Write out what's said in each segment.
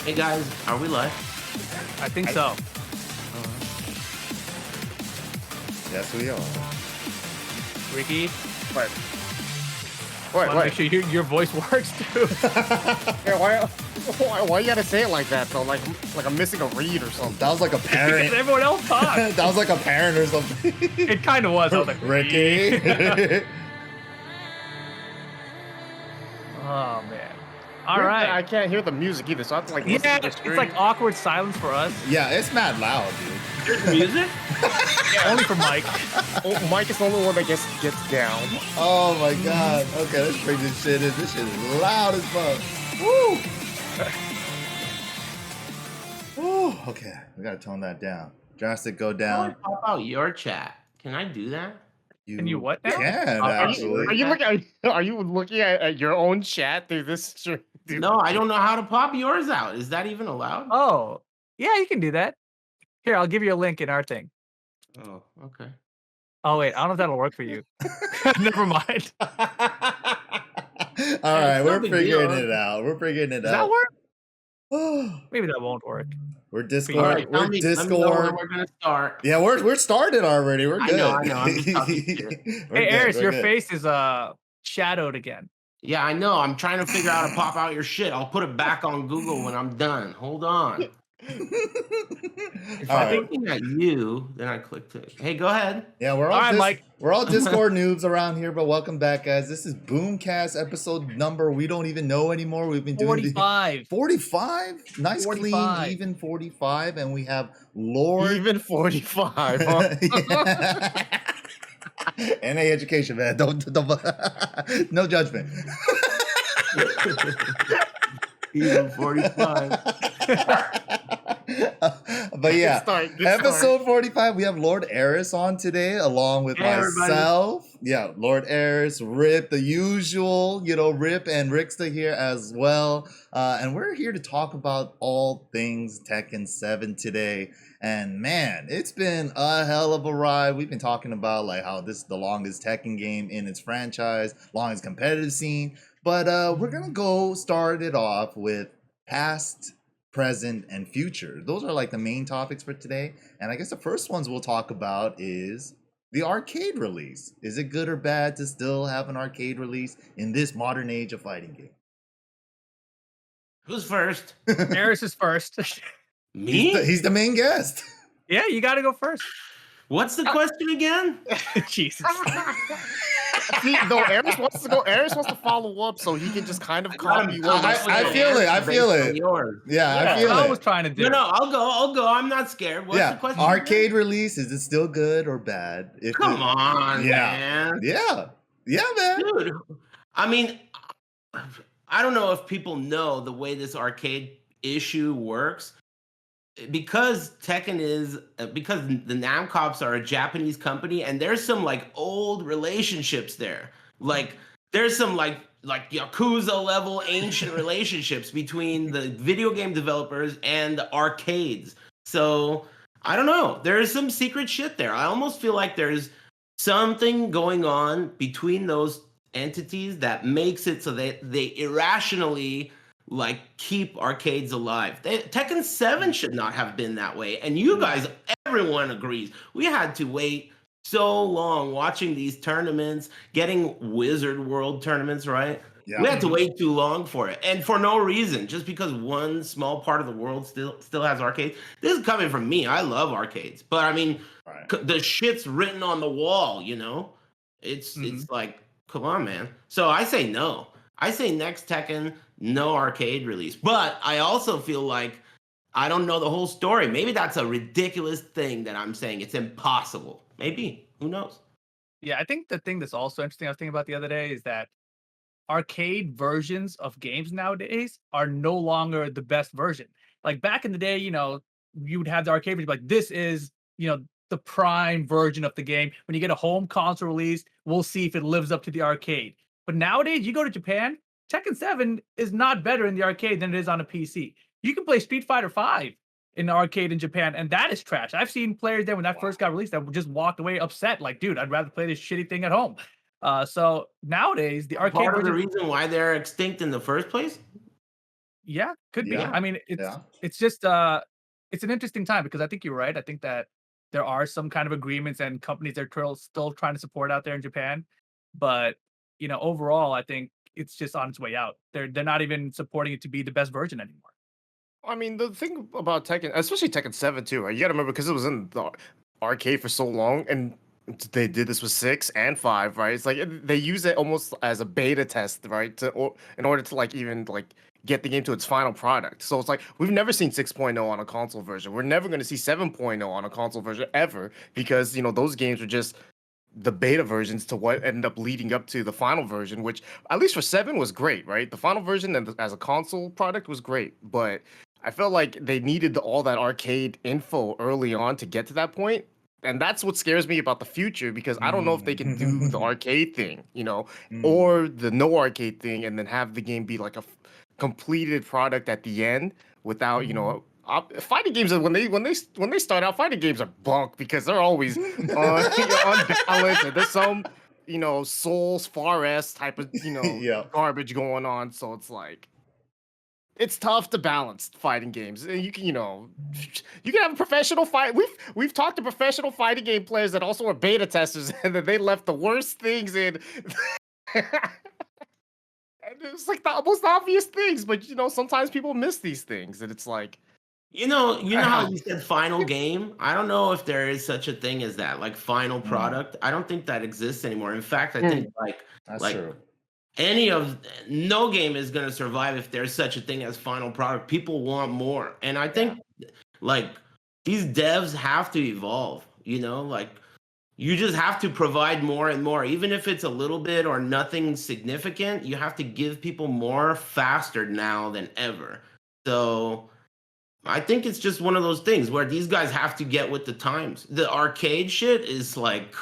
Hey guys, are we live? I think so. Yes, we are. Ricky, What? want to make sure your voice works too. Yeah, why you gotta say it like that though? Like I'm missing a read or something. That was like a Because parent. everyone else talks. That was like a parent or something. It kind of was. I was like, Ricky. Oh man. All I right. can't hear the music either, so I have to like listen Yeah, to the it's screen. like awkward silence for us. Yeah, it's mad loud, dude. There's music? Only for Mike. Mike is the only one that gets down. Oh my god. Okay, let's bring this shit in. This shit is loud as fuck. Woo! Woo! Okay, we gotta tone that down. Drastic go How do I down. pop out your chat? Can I do that? Can you what now? can, Are actually. Are you looking at your own chat through this? Dude. No, I don't know how to pop yours out. Is that even allowed? Oh, yeah, you can do that. Here, I'll give you a link in our thing. Oh, okay. Oh wait, I don't know if that'll work for you. Never mind. All right, no we're big figuring deal. it out. We're figuring it Does that out. work? Maybe that won't work. We're All Discord. right, We're let me know when Discord. we're gonna start. Yeah, we're started already. We're I good. know, I'm just talking shit. We're Hey, good, Aris, we're your good. face is shadowed again. Yeah, I know. I'm trying to figure out how to pop out your shit. I'll put it back on Google when I'm done. Hold on. If All I'm right. looking at you, then I click to. Hey, go ahead. Yeah, we're All all, right, Mike. we're all Discord noobs around here, but welcome back, guys. This is BOOMcast episode number we don't even know anymore. We've been doing 45. 45. Nice, 45. clean, even 45, and we have Lord. Even 45. Huh? NA education, man. Don't no judgment. Even 45. But yeah, Good start. episode 45, we have Lord Aris on today, along with Hey, everybody. myself. Yeah, Lord Aris, Rip, the usual, Rip and Rickstah here as well. And we're here to talk about all things Tekken 7 today. And man, it's been a hell of a ride. We've been talking about like how this is the longest Tekken game in its franchise, longest competitive scene. But we're gonna go start it off with past, present, and future. Those are like the main topics for today. And I guess the first ones we'll talk about is the arcade release. Is it good or bad to still have an arcade release in this modern age of fighting game? Who's first? Aris is first. Me? He's the main guest. Yeah, you got to go first. What's the question again? Jesus. See, though Aris wants to go. Aris wants to follow up so he can just kind of copy. I feel it. I feel it. Yeah, I feel I it. was trying to do. No, I'll go. I'm not scared. What's the question? Arcade release, is it still good or bad? Come on, Yeah. man. Yeah, man. Dude. I mean, I don't know if people know the way this arcade issue works. Because Tekken is because the Namcops are a Japanese company, and there's some like old relationships there. Like there's some like Yakuza level ancient relationships between the video game developers and the arcades. So I don't know. There's some secret shit there. I almost feel like there's something going on between those entities that makes it so they irrationally like keep arcades alive. Tekken 7 should not have been that way. And you guys, everyone agrees. We had to wait so long watching these tournaments, getting Wizard World tournaments, right? Yeah. We had to wait too long for it. And for no reason, just because one small part of the world still has arcades. This is coming from me. I love arcades. But I mean, Right. the shit's written on the wall, It's like, come on, man. So I say no. I say next Tekken, no arcade release. But I also feel like I don't know the whole story. Maybe that's a ridiculous thing that I'm saying. It's impossible. Maybe. Who knows? Yeah, I think the thing that's also interesting I was thinking about the other day is that arcade versions of games nowadays are no longer the best version. Like back in the day, you would have the arcade version, like this is, the prime version of the game. When you get a home console release, we'll see if it lives up to the arcade. But nowadays, you go to Japan, Tekken 7 is not better in the arcade than it is on a PC. You can play Street Fighter 5 in the arcade in Japan, and that is trash. I've seen players there when that first got released that just walked away upset, like, dude, I'd rather play this shitty thing at home. So nowadays, the arcade Part of the version, reason why they're extinct in the first place? Yeah, could be. Yeah, I mean, yeah. it's just it's an interesting time because I think you're right. I think that there are some kind of agreements and companies that are still trying to support out there in Japan, but overall, I think it's just on its way out. They're not even supporting it to be the best version anymore. I mean, the thing about Tekken, especially Tekken 7 too, right? You got to remember because it was in the arcade for so long, and they did this with 6 and 5, right? It's like they use it almost as a beta test, right? In order to like even like get the game to its final product. So it's like we've never seen 6.0 on a console version. We're never going to see 7.0 on a console version ever because those games were just the beta versions to what ended up leading up to the final version, which at least for 7 was great, right? The final version and as a console product was great, but I felt like they needed all that arcade info early on to get to that point. And that's what scares me about the future because I don't know if they can do the arcade thing, Mm. or the no arcade thing and then have the game be like a completed product at the end without, fighting games when they start out, fighting games are bunk because they're always unbalanced and there's some Souls far S type of Yeah. garbage going on. So it's like it's tough to balance fighting games. And you can you can have a professional fight. We've talked to professional fighting game players that also are beta testers and that they left the worst things in. And it's like the most obvious things, but sometimes people miss these things, and it's like, You know how you said final game? I don't know if there is such a thing as that, like final product. I don't think that exists anymore. In fact, I think That's like true. no game is going to survive if there's such a thing as final product. People want more. And I think like these devs have to evolve, like you just have to provide more and more, even if it's a little bit or nothing significant. You have to give people more faster now than ever. So I think it's just one of those things where these guys have to get with the times. The arcade shit is like,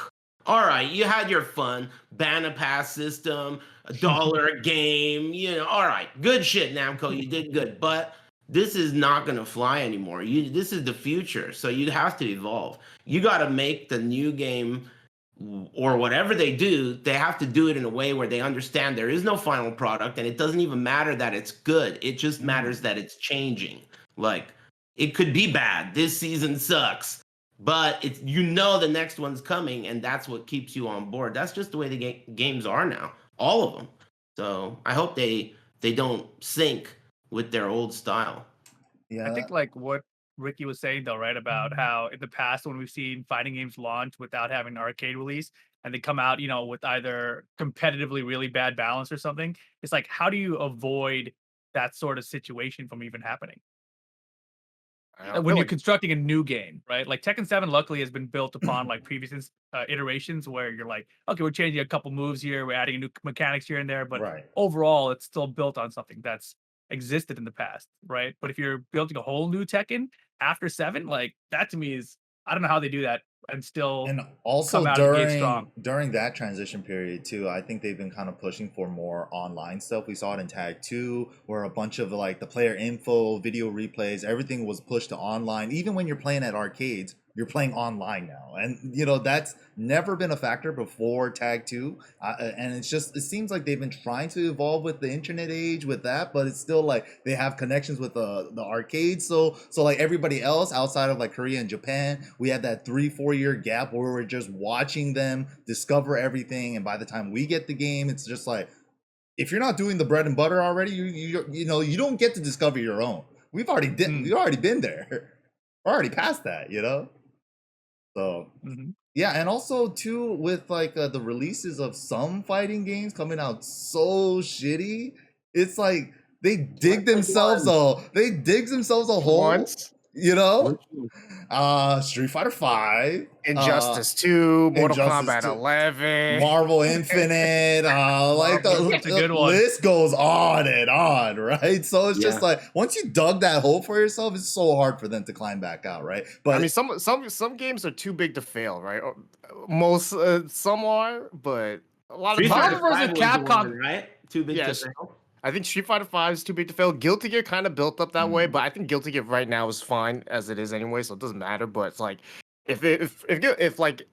all right, you had your fun, ban a pass system, $1 a game, all right, good shit, Namco, you did good, but this is not going to fly anymore. This is the future, so you have to evolve. You got to make the new game or whatever they do, they have to do it in a way where they understand there is no final product, and it doesn't even matter that it's good. It just matters that it's changing. Like, it could be bad. This season sucks, but the next one's coming, and that's what keeps you on board. That's just the way the games are now, all of them. So I hope they don't sync with their old style. I Yeah. think like what Ricky was saying though, right? About how in the past when we've seen fighting games launch without having an arcade release and they come out, with either competitively really bad balance or something, it's like how do you avoid that sort of situation from even happening? I When feel you're like constructing a new game, right? Like Tekken 7 luckily has been built upon like previous iterations where you're like, okay, we're changing a couple moves here, we're adding new mechanics here and there, but Right. overall it's still built on something that's existed in the past, right? But if you're building a whole new Tekken after 7, like that to me is I don't know how they do that and still And also come out of the gate strong. during that transition period too, I think they've been kind of pushing for more online stuff. We saw it in Tag 2, where a bunch of like the player info, video replays, everything was pushed to online. Even when you're playing at arcades, you're playing online now, and that's never been a factor before Tag 2. And it seems like they've been trying to evolve with the internet age with that, but it's still like they have connections with the arcades. So like everybody else outside of like Korea and Japan, we had that 3-4 year gap where we're just watching them discover everything, and by the time we get the game, it's just like if you're not doing the bread and butter already, you don't get to discover your own. We've already been there. We're already past that, So yeah, and also too with like the releases of some fighting games coming out so shitty, it's like they dig themselves a hole, once Street Fighter 5, Injustice 2, Mortal Injustice Kombat 2, 11, Marvel Infinite, like That's a good the one. list goes on and on, right? So it's just Yeah. like once you dug that hole for yourself, it's so hard for them to climb back out, right? But I mean, some games are too big to fail, right? Most some are, but a lot of Street times, Fighter 5 was the Capcom- one, right? Too big to Yes. fail. I think Street Fighter 5 is too big to fail. Guilty Gear kind of built up that way, but I think Guilty Gear right now is fine as it is anyway, so it doesn't matter. But it's like if like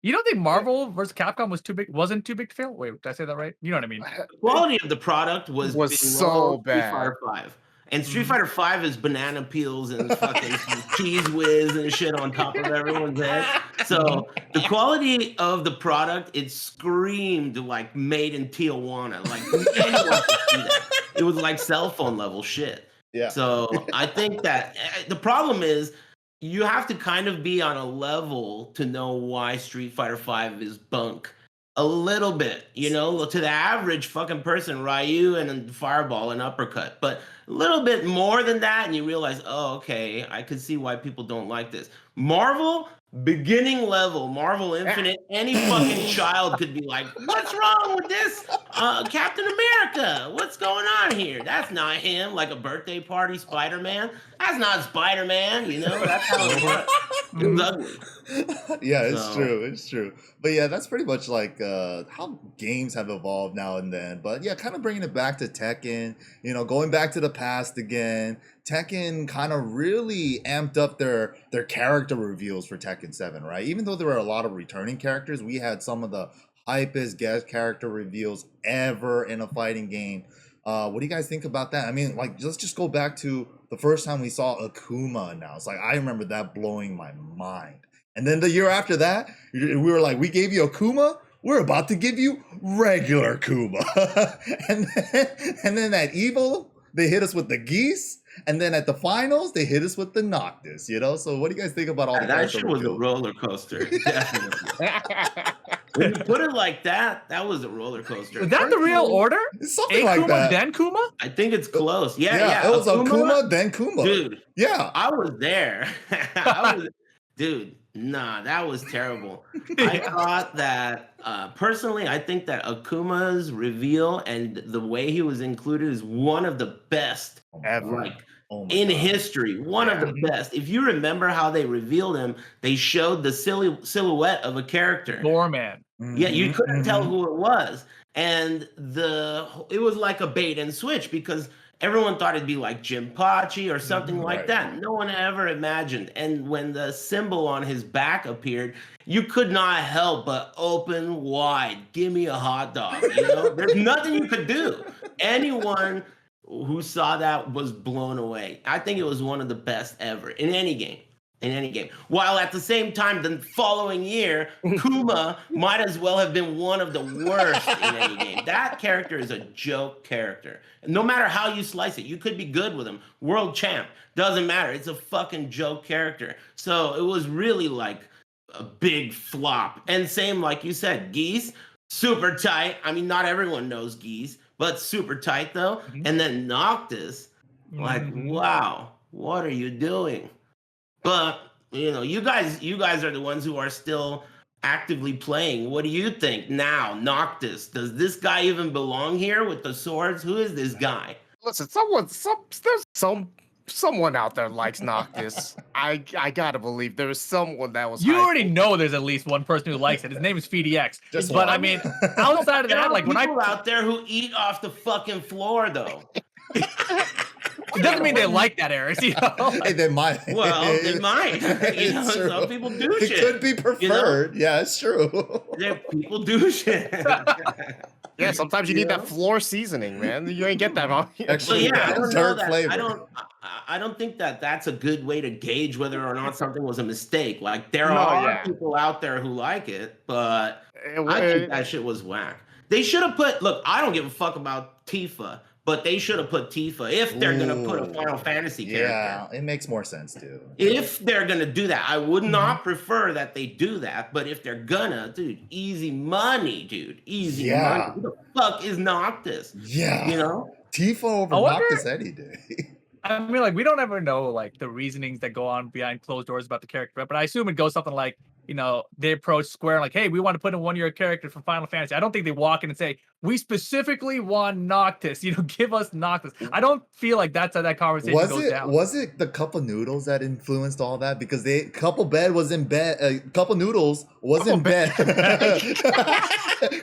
You don't think Marvel versus Capcom wasn't too big to fail? Wait, did I say that right? You know what I mean? The quality of the product was below so Street bad. Fighter 5. And Street Fighter 5 is banana peels and fucking cheese whiz and shit on top of everyone's head. So the quality of the product, it screamed like made in Tijuana. Like anyone could see that. It was like cell phone level shit. Yeah. So I think that the problem is you have to kind of be on a level to know why Street Fighter 5 is bunk. A little bit, you know, to the average fucking person, Ryu and a fireball and uppercut. But a little bit more than that, and you realize, oh, okay, I could see why people don't like this. Marvel, beginning level, Marvel Infinite, any fucking child could be like, what's wrong with this? Captain America, what's going on here? That's not him, like a birthday party Spider-Man. That's not Spider-Man, you know, that's how it works. It's ugly. Yeah, it's So- true. It's true. But yeah, that's pretty much like how games have evolved now and then. But yeah, kind of bringing it back to Tekken, you know, going back to the past again. Tekken kind of really amped up their character reveals for Tekken 7, right? Even though there were a lot of returning characters, we had some of the hypest guest character reveals ever in a fighting game. What do you guys think about that? I mean, like, let's just go back to the first time we saw Akuma announced. Like, I remember that blowing my mind. And then the year after that, we were like, we gave you Akuma, we're about to give you regular Kuma. and then at Evo, they hit us with the Geese. And then at the finals, they hit us with the Noctis, you know? So what do you guys think about all the That character shit was a reveals? roller coaster, definitely. When you put it like that, that was a roller coaster. Is that the real Personally, order? It's something like Kuma, that. then Kuma? I think it's close. Yeah, yeah, it was Akuma, then Kuma. Dude, Yeah. I was there. Dude, nah, that was terrible. I thought that, personally, I think that Akuma's reveal and the way he was included is one of the best, Ever. like, Oh my in God. history. One of the best. If you remember how they revealed him, they showed the silhouette of a character. Doorman. Yeah, you Mhm, couldn't tell mhm. who it was. And it was like a bait and switch because everyone thought it'd be like Jim Pachi or something like Right. that. No one ever imagined. And when the symbol on his back appeared, you could not help but open wide. Give me a hot dog. You know, there's nothing you could do. Anyone who saw that was blown away. I think it was one of the best ever in any game. In any game. While at the same time, the following year, Kuma might as well have been one of the worst in any game. That character is a joke character. And no matter how you slice it, you could be good with him. World champ. Doesn't matter. It's a fucking joke character. So it was really like a big flop. And same like you said, Geese, super tight. I mean, not everyone knows Geese, but super tight though. And then Noctis, like, wow, what are you doing? But you know, you guys are the ones who are still actively playing. What do you think now, Noctis? Does this guy even belong here with the swords? Who is this guy? Listen, there's someone out there likes Noctis. I gotta believe there is someone that was. You hyped. already know there's at least one person who likes it. His name is FeedX. Just But one. I mean, outside of There that, are like when people out there who eat off the fucking floor, though. it doesn't mean they like that, Aris. You know? Hey, they might. Well, they might. You It's know, true. some people do It shit. could be preferred. Yeah, it's true. People do shit. Yeah, sometimes you You need know? that floor seasoning, man. You ain't get that on. So Actually, yeah, I don't know dirt that. flavor. I don't think that that's a good way to gauge whether or not something was a mistake. Like there No, are yeah. people out there who like it, but It- I think that shit was whack. They should have put. Look, I don't give a fuck about Tifa, but they should have put Tifa if they're gonna put a Ooh. Final Fantasy character. Yeah, it makes more sense too. If they're gonna do that, I would not prefer that they do that. But if they're gonna, dude, easy money, dude, easy Yeah. money. Who the fuck is Noctis? Yeah. You know? Tifa over I wonder- Noctis any day. I mean, like we don't ever know like the reasonings that go on behind closed doors about the character, but I assume it goes something like, you know, they approach Square like, hey, we want to put in one of your character from Final Fantasy. I don't think they walk in and say, we specifically want Noctis, you know, give us Noctis. I don't feel like that's how that conversation goes down. Was it the cup of noodles that influenced all that? Because couple bed was in bed, couple noodles was in bed.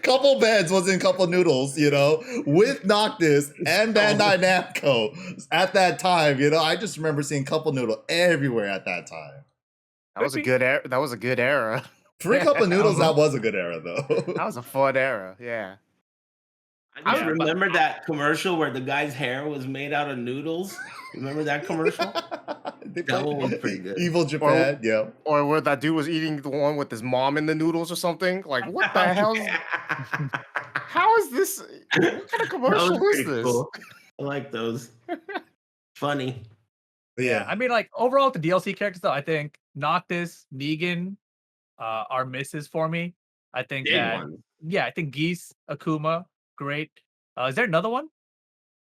Couple beds was in couple noodles, you know, with Noctis and Bandai Namco at that time. You know, I just remember seeing couple noodle everywhere at that time. That was a good era. That was a good era. Free Cup of Noodles, Uh-huh. that was a good era, though. That was a fun era. Yeah. I just Yeah, but remember that commercial where the guy's hair was made out of noodles. Remember that commercial? They That one was played pretty good. Evil Japan, yeah. Or where that dude was eating the one with his mom in the noodles or something. Like, what the hell? How is this? What kind of That commercial was is pretty this? cool. I like those. Funny. But yeah, yeah. I mean, like overall, the DLC characters, though, I think Noctis, Negan, are misses for me. I think Big that, one. yeah, I think Geese, Akuma, great. Is there another one?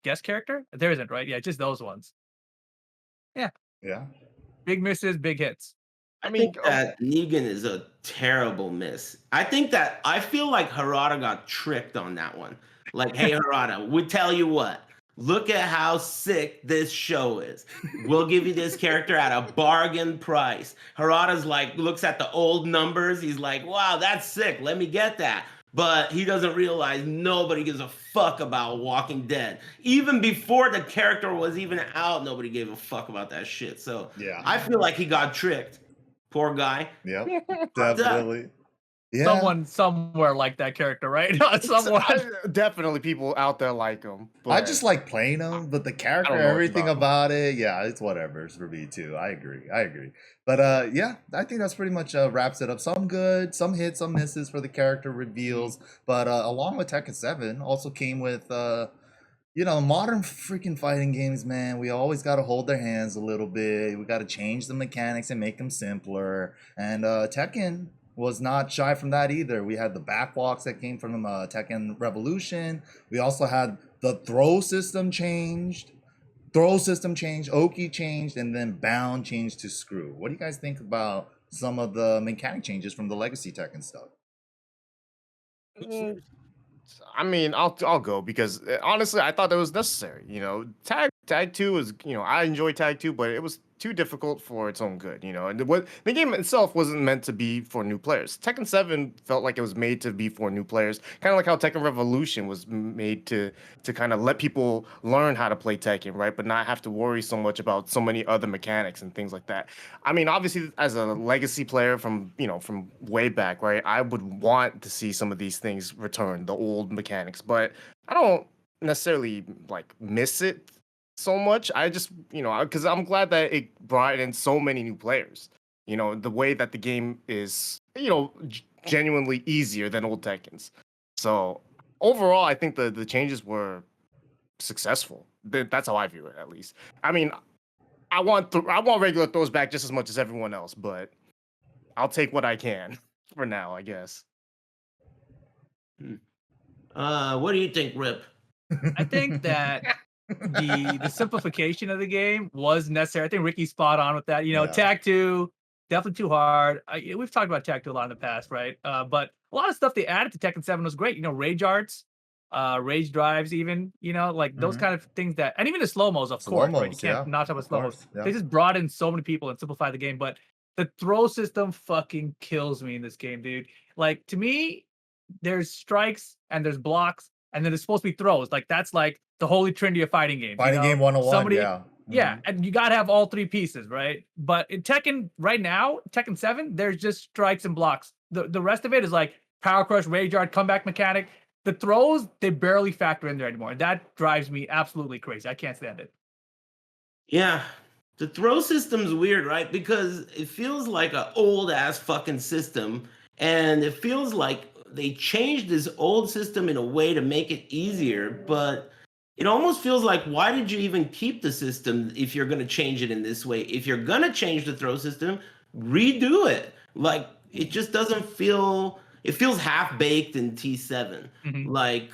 Guest character? There isn't, right? Yeah, just those ones. Yeah. Big misses, big hits. I I mean, think that Negan is a terrible miss. I feel like Harada got tricked on that one. Like, hey, Harada, we tell you what, look at how sick this show is. We'll give you this character at a bargain price. Harada's like, looks at the old numbers. He's like, wow, that's sick. Let me get that. But he doesn't realize nobody gives a fuck about Walking Dead. Even before the character was even out, nobody gave a fuck about that shit. So Yeah. I feel like he got tricked. Poor guy. Yep. Definitely. Yeah. Someone somewhere like that character, right? Someone. definitely people out there like him. I just like playing them, but the character, know much everything about 'em. about it, yeah, it's whatever. It's for me too. I agree. But yeah, I think that's pretty much wraps it up. Some good, some hits, some misses for the character reveals. But along with Tekken 7, also came with modern freaking fighting games, man. We always got to hold their hands a little bit. We got to change the mechanics and make them simpler. And Tekken was not shy from that either. We had the backwalks that came from Tekken Revolution. We also had the throw system changed. Oki changed, and then bound changed to screw. What do you guys think about some of the mechanic changes from the legacy Tekken stuff? Mm, I mean, I'll go because honestly, I thought that was necessary. Tag 2 is I enjoy Tag 2, but it was too difficult for its own good. And the game itself wasn't meant to be for new players. Tekken 7 felt like it was made to be for new players, kind of like how Tekken Revolution was made to kind of let people learn how to play Tekken, right? But not have to worry so much about so many other mechanics and things like that. I mean, obviously, as a legacy player from way back, right? I would want to see some of these things return, the old mechanics, but I don't necessarily like miss it so much. I just, because I'm glad that it brought in so many new players. The way that the game is, genuinely easier than old Tekkens. So overall, I think the changes were successful. That's how I view it, at least. I mean, I want regular throws back just as much as everyone else, but I'll take what I can for now, I guess. What do you think, Rip? I think that the simplification of the game was necessary. I think Ricky's spot on with that. Yeah. Tag 2, definitely too hard. We've talked about Tag 2 a lot in the past, right? But a lot of stuff they added to Tekken 7 was great. Rage arts, rage drives, even, like those kind of things and even the slow-mos, of course, right? You can't not talk about slow-mos. Yeah. They just brought in so many people and simplified the game. But the throw system fucking kills me in this game, dude. Like, to me, there's strikes and there's blocks, and then there's supposed to be throws. Like, that's like the holy trinity of fighting games. Fighting game 101, yeah. Yeah, and you gotta have all three pieces, right? But in Tekken right now, Tekken 7, there's just strikes and blocks. The rest of it is like power crush, rage art, comeback mechanic. The throws, they barely factor in there anymore. That drives me absolutely crazy. I can't stand it. Yeah, the throw system's weird, right? Because it feels like an old ass fucking system, and it feels like they changed this old system in a way to make it easier, but it almost feels like, why did you even keep the system if you're going to change it in this way? If you're going to change the throw system, redo it. Like, it just doesn't feel, it feels half-baked in T7. Like,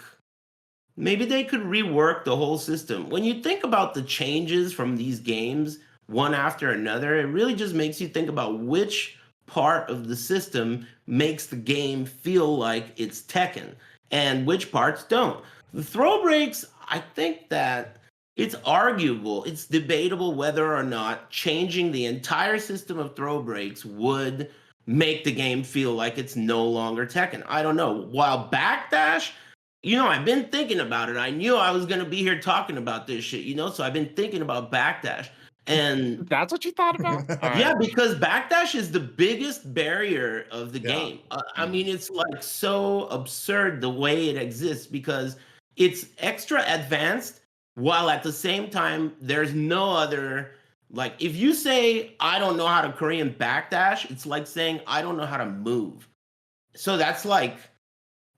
maybe they could rework the whole system. When you think about the changes from these games, one after another, it really just makes you think about which part of the system makes the game feel like it's Tekken and which parts don't. The throw breaks, I think that it's arguable, it's debatable whether or not changing the entire system of throw breaks would make the game feel like it's no longer Tekken. I don't know. While Backdash, I've been thinking about it. I knew I was going to be here talking about this shit, so I've been thinking about Backdash. And That's what you thought about? All yeah, right. because backdash is the biggest barrier of the Yeah. game. I mean, it's like so absurd the way it exists because it's extra advanced while at the same time there's no other like if you say I don't know how to Korean backdash, it's like saying I don't know how to move. So that's like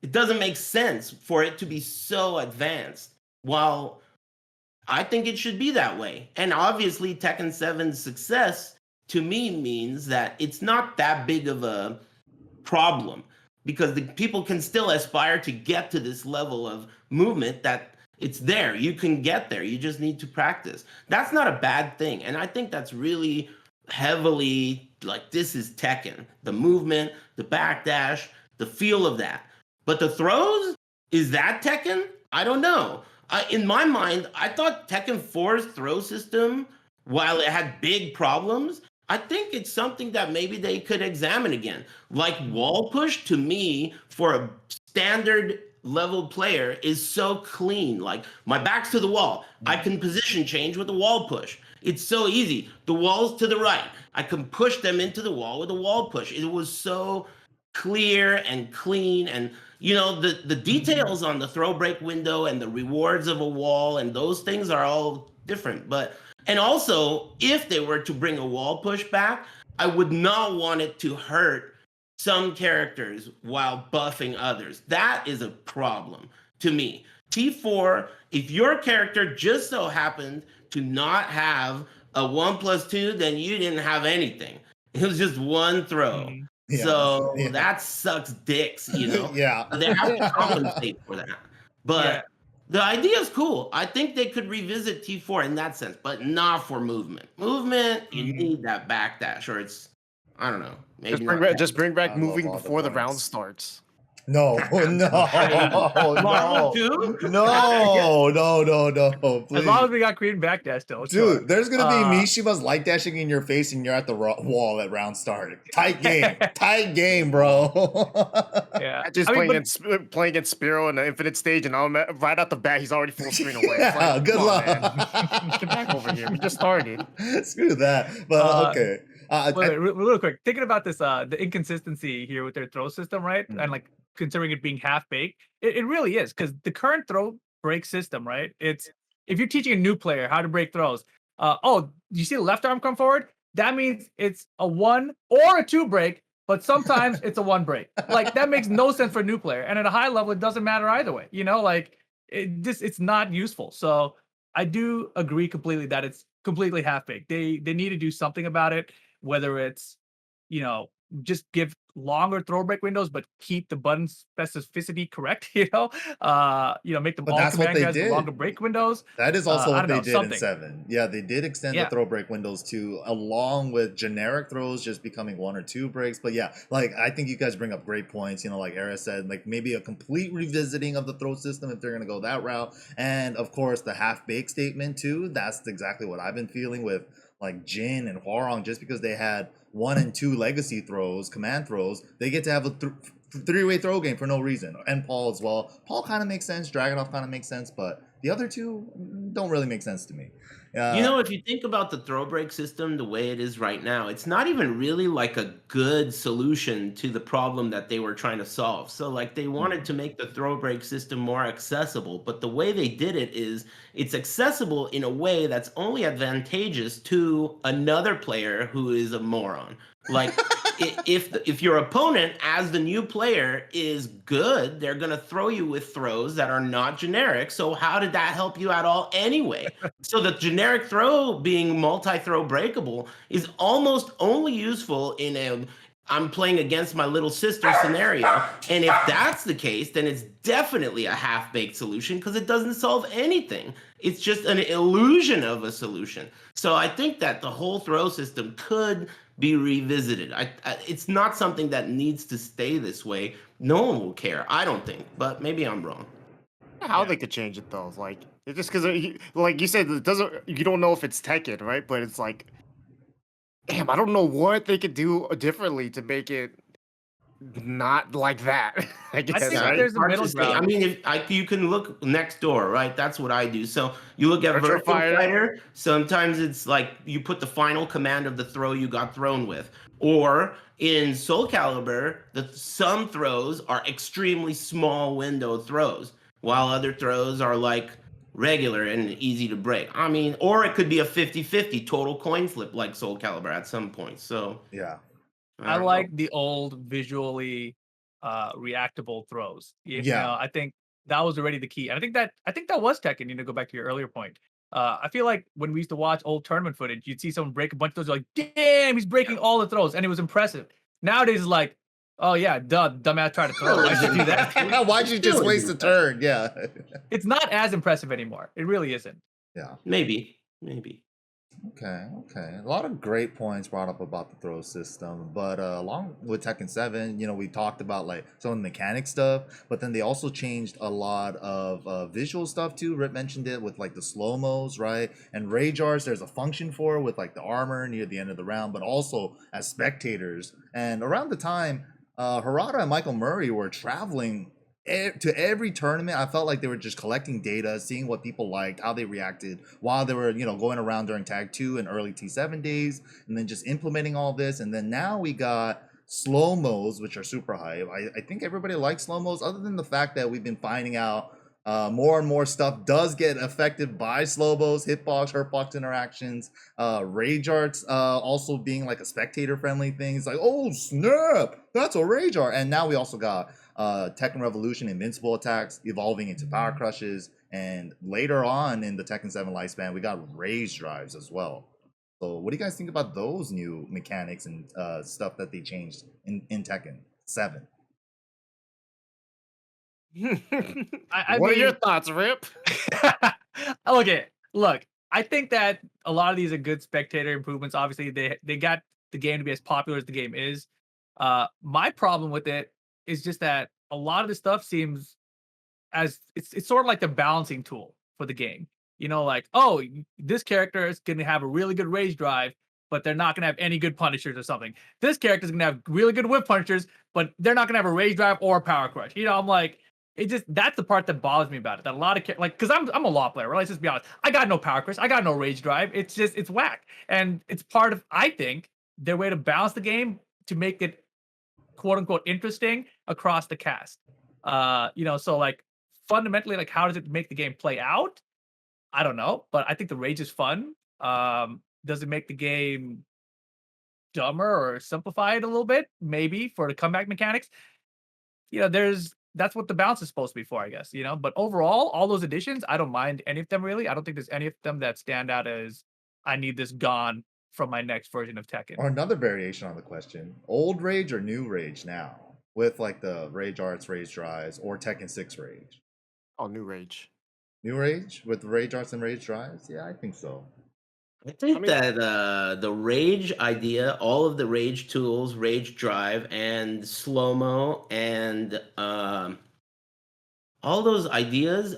it doesn't make sense for it to be so advanced. While I think it should be that way. And obviously, Tekken 7's success to me means that it's not that big of a problem because the people can still aspire to get to this level of movement that it's there. You can get there. You just need to practice. That's not a bad thing. And I think that's really heavily like this is Tekken. The movement, the backdash, the feel of that. But the throws, is that Tekken? I don't know. In my mind, I thought Tekken 4's throw system, while it had big problems, I think it's something that maybe they could examine again. Like wall push to me for a standard level player is so clean. Like my back's to the wall. I can position change with a wall push. It's so easy. The wall's to the right. I can push them into the wall with a wall push. It was so clear and clean and the details on the throw break window and the rewards of a wall and those things are all different. But and also, if they were to bring a wall push back, I would not want it to hurt some characters while buffing others. That is a problem to me. T4, if your character just so happened to not have a 1+2, then you didn't have anything. It was just one throw. Yeah. So Yeah. that sucks dicks, you know? Yeah. They have to compensate for that. But the idea is cool. I think they could revisit T4 in that sense, but not for movement. Movement, you need that backdash, or it's, I don't know. Maybe Just bring back I love moving all the before the round points. starts. No, no, Marvel no, too? no, As long as please. we got Korean backdash still. Sure. Dude, there's gonna be Uh, Mishima's light dashing in your face and you're at the wall at round start. Tight game, bro. Yeah. Just I mean, playing against Spiro in the infinite stage, and right out the bat, he's already full screen away. It's Yeah, like, good come on, luck. man. Get back over here. We just started. Screw that. But okay. wait, real quick. Thinking about this, the inconsistency here with their throw system, right? And like considering it being half baked, it really is because the current throw break system, right? It's if you're teaching a new player how to break throws, you see the left arm come forward? That means it's a 1 or a 2 break, but sometimes it's a 1 break. Like that makes no sense for a new player. And at a high level, it doesn't matter either way. Like it's not useful. So I do agree completely that it's completely half baked. They need to do something about it, whether it's just give longer throw break windows, but keep the button specificity correct. Make them But all that's what command they guys with did. longer break windows. That is also I what don't they know, did in something. 7. Yeah, they did extend the Yeah. throw break windows too, along with generic throws just becoming 1 or 2 breaks. But yeah, like I think you guys bring up great points. Like Aris said, like maybe a complete revisiting of the throw system if they're gonna go that route. And of course the half baked statement too. That's exactly what I've been feeling with like Jin and Hwarong. Just because they had 1 and 2 legacy throws, command throws, they get to have a three-way throw game for no reason. And Paul as well. Paul kind of makes sense. Dragunov kind of makes sense, but the other two don't really make sense to me. If you think about the throw break system the way it is right now, it's not even really like a good solution to the problem that they were trying to solve. So like they wanted to make the throw break system more accessible, but the way they did it is it's accessible in a way that's only advantageous to another player who is a moron. Like if your opponent as the new player is good, they're going to throw you with throws that are not generic. So how did that help you at all anyway? So the generic throw being multi-throw breakable is almost only useful in I'm playing against my little sister scenario. And if that's the case, then it's definitely a half-baked solution because it doesn't solve anything. It's just an illusion of a solution. So I think that the whole throw system could be revisited. It's not something that needs to stay this way. No one will care, I don't think, but maybe I'm wrong. How they could change it though, like it's just because, like you said, it doesn't. You don't know if it's Tekken, right? But it's like, damn, I don't know what they could do differently to make it not like that. I guess, think Yeah, right? there's a hard middle to say. I ground. mean, you can look next door, right? That's what I do. So you look at Virtual Virtual Fighter. Fighter. Sometimes it's like you put the final command of the throw you got thrown with, or in Soul Calibur, some throws are extremely small window throws, while other throws are like regular and easy to break. I mean, or it could be a 50-50 total coin flip like Soul Calibur at some point. So Yeah. I don't know. like the old visually reactable throws. You Yeah. know, I think that was already the key. And I think that was Tekken, you know, go back to your earlier point. I feel like when we used to watch old tournament footage, you'd see someone break a bunch of throws, you're like, damn, he's breaking all the throws, and it was impressive. Nowadays, it's like, oh yeah, duh, dumbass tried to throw. I should do that. Why'd you just waste a turn? Yeah. It's not as impressive anymore. It really isn't. Yeah. Maybe. Okay, okay. A lot of great points brought up about the throw system, but along with Tekken 7, you know, we talked about like some of the mechanic stuff, but then they also changed a lot of visual stuff too. Rip mentioned it with like the slow-mos, right? And rage arts, there's a function for with like the armor near the end of the round, but also as spectators. And around the time, Harada and Michael Murray were traveling to every tournament. I felt like they were just collecting data, seeing what people liked, how they reacted while they were, you know, going around during Tag 2 and early T7 days, and then just implementing all this. And then now we got slow-mos, which are super hype. I think everybody likes slow-mos, other than the fact that we've been finding out more and more stuff does get affected by slow-mos, hitbox, hurtbox interactions, rage arts also being like a spectator-friendly thing. It's like, oh snap, that's a rage art. And now we also got Tekken Revolution invincible attacks evolving into power crushes, and later on in the Tekken 7 lifespan we got rage drives as well. So what do you guys think about those new mechanics and stuff that they changed in Tekken 7? What are your thoughts, Rip? Okay, look, I think that a lot of these are good spectator improvements. Obviously, they got the game to be as popular as the game is. My problem with it is just that a lot of the stuff seems as it's sort of like the balancing tool for the game. You know, like, oh, this character is gonna have a really good rage drive, but they're not gonna have any good punishers or something. This character is gonna have really good whip punishers, but they're not gonna have a rage drive or a power crush. You know, I'm like, it just that's the part that bothers me about it. That a lot of like, because I'm a law player. Right? Let's just be honest. I got no power crush. I got no rage drive. It's just it's whack, and it's part of I think their way to balance the game to make it quote unquote interesting across the cast. You know, so like fundamentally, like how does it make the game play out? I don't know, but I think the rage is fun. Does it make the game dumber or simplify it a little bit? Maybe for the comeback mechanics. You know, that's what the balance is supposed to be for, I guess. You know, but overall, all those additions, I don't mind any of them really. I don't think there's any of them that stand out as I need this gone from my next version of Tekken. Or another variation on the question, old rage or new rage now, with like the rage arts, rage drives, or Tekken 6 rage? Oh, new rage. New rage with rage arts and rage drives? Yeah, I think so. I think mean- that the rage idea, all of the rage tools, rage drive, and slow mo, and all those ideas,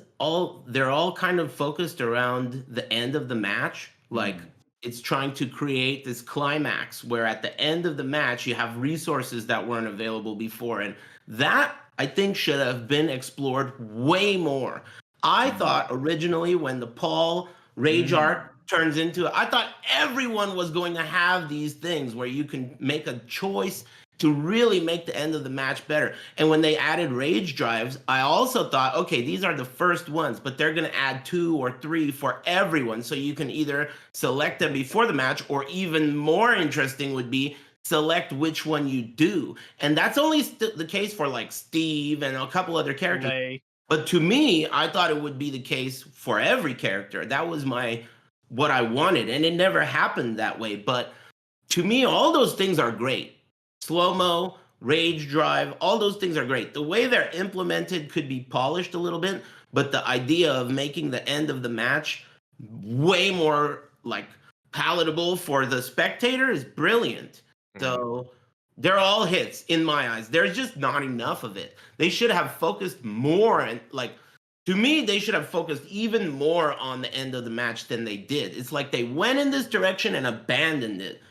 they're all kind of focused around the end of the match. Like it's trying to create this climax where at the end of the match you have resources that weren't available before, and that I think should have been explored way more. I thought originally when the Paul rage art turns into it, I thought everyone was going to have these things where you can make a choice to really make the end of the match better. And when they added rage drives, I also thought, okay, these are the first ones, but they're going to add 2 or 3 for everyone. So you can either select them before the match, or even more interesting would be select which one you do. And that's only the case for like Steve and a couple other characters. Lay. But to me, I thought it would be the case for every character. That was what I wanted, and it never happened that way. But to me, all those things are great. Slow-mo, rage drive, all those things are great. The way they're implemented could be polished a little bit, but the idea of making the end of the match way more like palatable for the spectator is brilliant. So they're all hits in my eyes. There's just not enough of it. They should have focused more, and like, to me, they should have focused even more on the end of the match than they did. It's like they went in this direction and abandoned it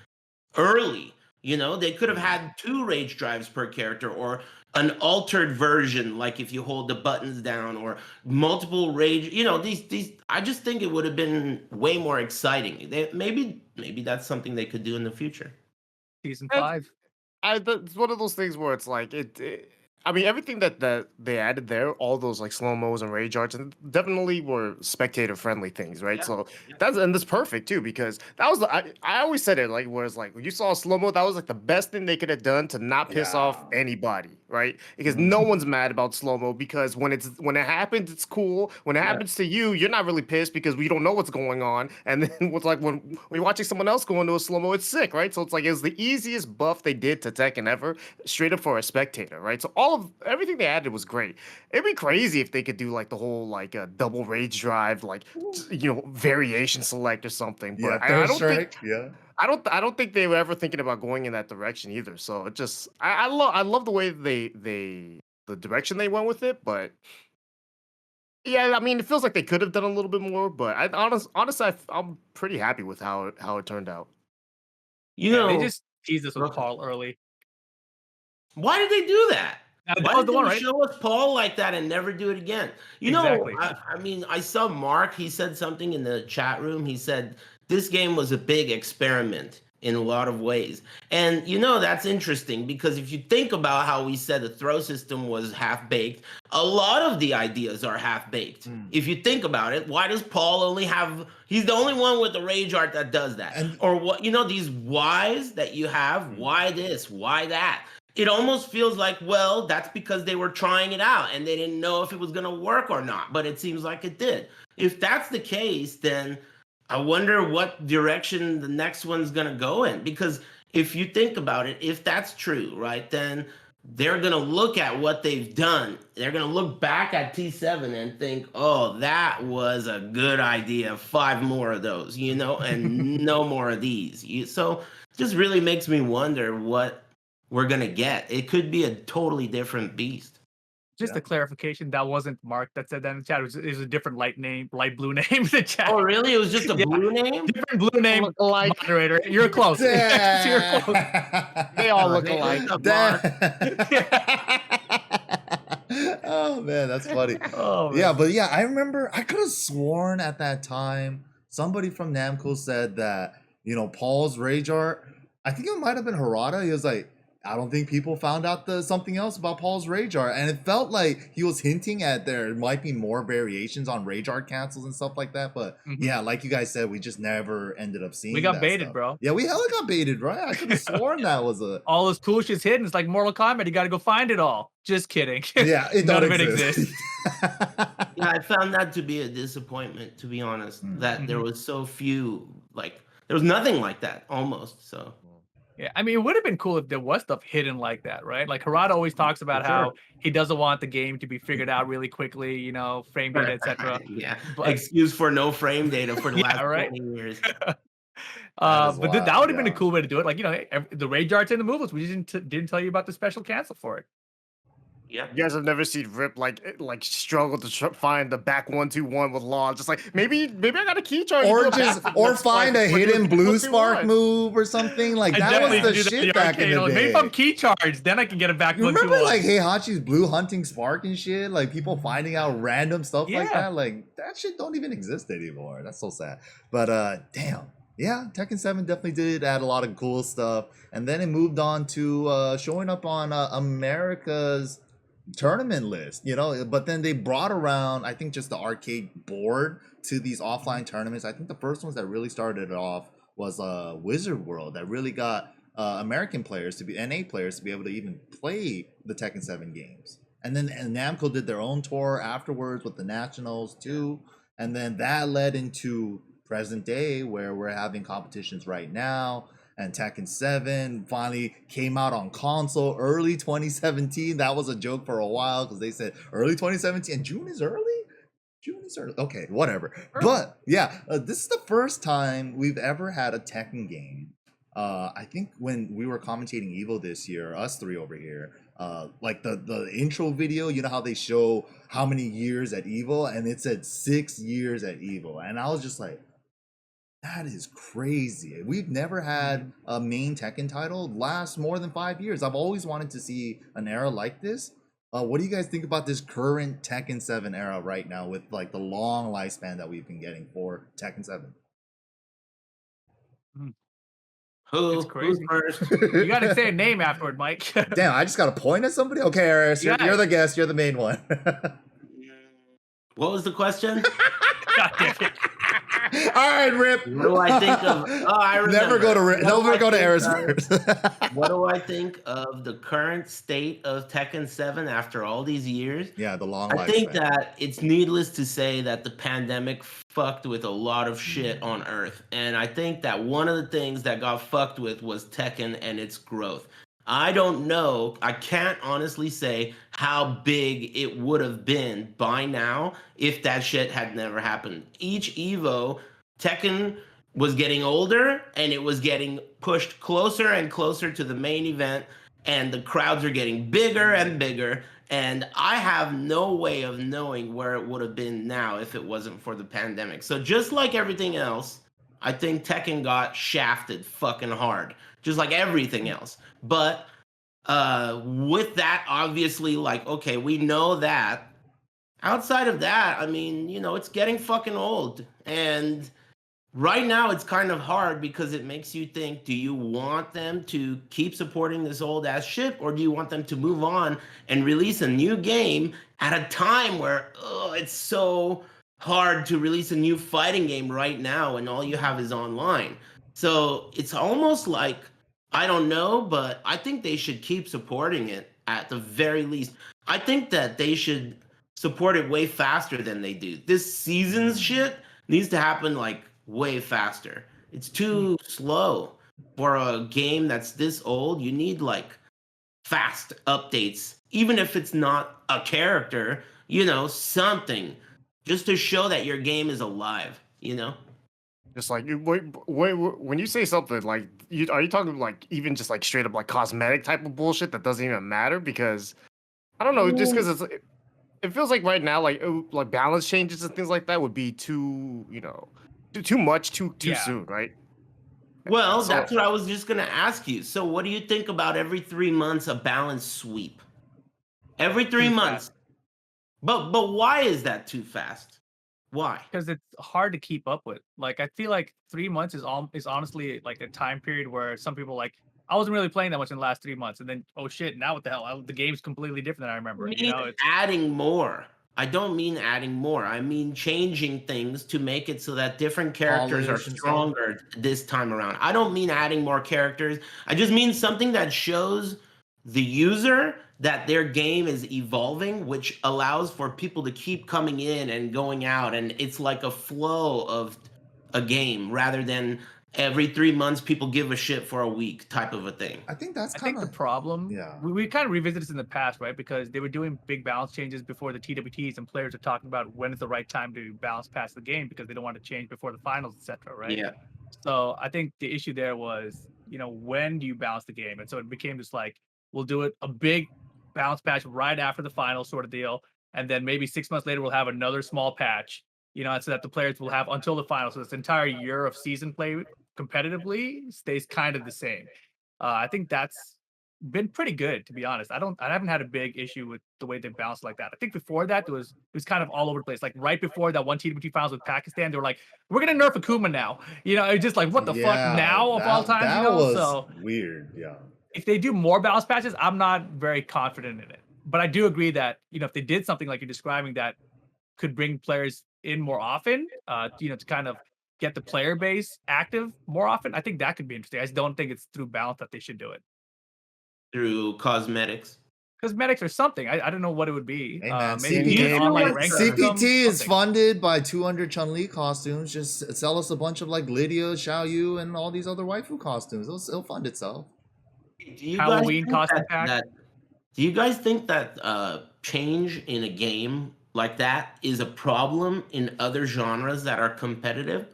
early, You know, they could have had 2 rage drives per character or an altered version, like if you hold the buttons down or multiple rage, these I just think it would have been way more exciting. Maybe that's something they could do in the future. Season And 5. it's one of those things where it's like I mean, everything that they added there, all those like slow mos and rage arts, and definitely were spectator friendly things, right? Yeah, So yeah. that's perfect too, because that was I always said it like, whereas like when you saw slow mo, that was like the best thing they could have done to not piss off Yeah. anybody, right? Because no one's mad about slow mo, because when it happens, it's cool. When it Yeah. happens to you, you're not really pissed because we don't know what's going on. And then what's like when you're watching someone else go into a slow mo, it's sick, right? So it's like it was the easiest buff they did to Tekken ever, straight up for a spectator, right? So everything they added was great. It'd be crazy if they could do like the whole like double rage drive, like variation select or something. Yeah, But I third don't think strike. Yeah. I don't think they were ever thinking about going in that direction either. So it just I love the way the direction they went with it. But yeah, I mean, it feels like they could have done a little bit more. But honestly, I'm pretty happy with how it turned out. You Yeah, they know, just teased us with Okay. Paul early. why did they do that? That Why was did the they one, right? show us Paul like that and never do it again? Exactly. I mean, I saw Mark. He said something in the chat room. He said this game was a big experiment in a lot of ways. And that's interesting because if you think about how we said the throw system was half baked, a lot of the ideas are half baked. If you think about it, why does Paul only have, he's the only one with the rage art that does that? And- Or what, these whys that you have, why this, why that? It almost feels like, well, that's because they were trying it out and they didn't know if it was going to work or not, but it seems like it did. If that's the case, then I wonder what direction the next one's going to go in. Because if you think about it, if that's true, right, then they're going to look at what they've done. They're going to look back at T7 and think, oh, that was a good idea. 5 more of those, and no more of these. So just really makes me wonder what we're going to get. It could be a totally different beast. Just Yeah. a clarification, that wasn't Mark that said that in the chat. It was a different light blue name in the chat. Oh, really? It was just a Yeah. blue name? Different blue name Look alike. moderator. You're close. You're close. They all Oh, look hey, alike. what's up, Mark? Oh man, that's funny. Oh, Yeah, man. but yeah, I remember I could have sworn at that time somebody from Namco said that, Paul's rage art, I think it might have been Harada. He was like, I don't think people found out something else about Paul's rage art. And it felt like he was hinting at there might be more variations on rage art cancels and stuff like that. But yeah, like you guys said, we just never ended up seeing We got that baited, stuff. bro. Yeah, we hella got baited, right? I could have sworn that was a All this cool shit's hidden. It's like Mortal Kombat. You got to go find it all. Just kidding. yeah, it None don't of it exist. exists. Yeah, I found that to be a disappointment, to be honest, that there was so few, like, there was nothing like that almost. So, Yeah, I mean, it would have been cool if there was stuff hidden like that, right? Like Harada always talks about how he doesn't want the game to be figured out really quickly, frame data, etc. yeah, But excuse for no frame data for the Yeah, last right? 20 years. That is but that wild, would have been a yeah. cool way to do it. Like, the rage arts in the moveless. We didn't tell you about the special cancel for it. Yeah. You guys have never seen Rip like struggle to find the back 1-2-1 with Law. Just like maybe I got a key charge. Or find a hidden blue spark move or something. Like I that was definitely the do that in shit the back in arcade. the Like, maybe day. if I'm key charged, then I can get it back. You one, remember two, like Heihachi's blue hunting spark and shit? Like people finding out random stuff like Yeah. that. Like that shit don't even exist anymore. That's so sad. But damn. Yeah, Tekken 7 definitely did add a lot of cool stuff. And then it moved on to showing up on America's tournament list, but then they brought around, I think, just the arcade board to these offline tournaments. I think the first ones that really started it off was Wizard World, that really got American players to be NA players to be able to even play the Tekken 7 games. And then Namco did their own tour afterwards with the Nationals too. And then that led into present day where we're having competitions right now. And Tekken 7 finally came out on console early 2017. That was a joke for a while because they said early 2017 and June is early? June is early. Okay, whatever. But yeah, this is the first time we've ever had a Tekken game. I think when we were commentating Evo this year, us three over here, like the intro video, you know how they show how many years at Evo, and it said 6 years at Evo. And I was just like, That is crazy. We've never had a main Tekken title last more than 5 years. I've always wanted to see an era like this. What do you guys think about this current Tekken 7 era right now with like the long lifespan that we've been getting for Tekken 7? It's Who's crazy. first? You got to say a name afterward, Mike. Damn, I just got to point at somebody? Okay, Aris, you're the guest. You're the main one. What was the question? God damn it. All right, Rip. What do I think of? Oh, I remember. Never go to What do never I go to think Aris of- first. What do I think of the current state of Tekken 7 after all these years? Yeah, the long I think lifespan. that it's needless to say that the pandemic fucked with a lot of shit on Earth. And I think that one of the things that got fucked with was Tekken and its growth. I don't know. I can't honestly say how big it would have been by now if that shit had never happened. Each Evo, Tekken was getting older and it was getting pushed closer and closer to the main event, and the crowds are getting bigger and bigger. And I have no way of knowing where it would have been now if it wasn't for the pandemic. So just like everything else, I think Tekken got shafted fucking hard, just like everything else. But with that, obviously, like, okay, we know that. Outside of that, I mean, it's getting fucking old. And right now, it's kind of hard because it makes you think, do you want them to keep supporting this old ass shit, or do you want them to move on and release a new game at a time where it's so hard to release a new fighting game right now and all you have is online? So it's almost like, I don't know, but I think they should keep supporting it at the very least. I think that they should support it way faster than they do. This season's shit needs to happen like way faster. It's too slow for a game that's this old. You need like fast updates, even if it's not a character, something just to show that your game is alive, Just like when you say something like, are you talking like even just like straight up like cosmetic type of bullshit that doesn't even matter? Because I don't know, just because it feels like right now like balance changes and things like that would be too too much too soon, right? Well, So- that's what I was just gonna ask you. So what do you think about every 3 months a balance sweep? Every 3 Too months. fast. But why is that too fast? Why? Because it's hard to keep up with. Like, I feel like 3 months is honestly like a time period where some people like, I wasn't really playing that much in the last 3 months, and then oh shit, now what the hell? The game's completely different than I remember. I You mean know, it's adding more. I don't mean adding more. I mean changing things to make it so that different characters are Polish and stuff. stronger this time around. I don't mean adding more characters. I just mean something that shows the user that their game is evolving, which allows for people to keep coming in and going out. And it's like a flow of a game rather than every 3 months people give a shit for a week type of a thing. I think that's I kind think the of problem, yeah. we kind of revisited this in the past, right? Because they were doing big balance changes before the TWTs, and players are talking about when is the right time to balance past the game because they don't want to change before the finals, etc. Right? Yeah. So I think the issue there was, when do you balance the game? And so it became just like, we'll do it a big balance patch right after the final sort of deal, and then maybe 6 months later we'll have another small patch, so that the players will have until the final. So this entire year of season play competitively stays kind of the same. I think that's been pretty good, to be honest. I haven't had a big issue with the way they bounced like that. I think before that it was kind of all over the place. Like right before that one TWT finals with Pakistan, they were like, "We're gonna nerf Akuma now." It's just like, what the fuck now of all times? That was So weird. Yeah. if they do more balance patches, I'm not very confident in it. But I do agree that if they did something like you're describing that could bring players in more often, to kind of get the player base active more often, I think that could be interesting. I just don't think it's through balance that they should do it. Through cosmetics. Cosmetics or something. I don't know what it would be. Hey man, Maybe CPT an online like rank CPT is something. funded by 200 Chun-Li costumes. Just sell us a bunch of like Lydia, Xiao Yu, and all these other waifu costumes. It'll fund itself. Do you Halloween think costume pack? do you guys think that change in a game like that is a problem in other genres that are competitive?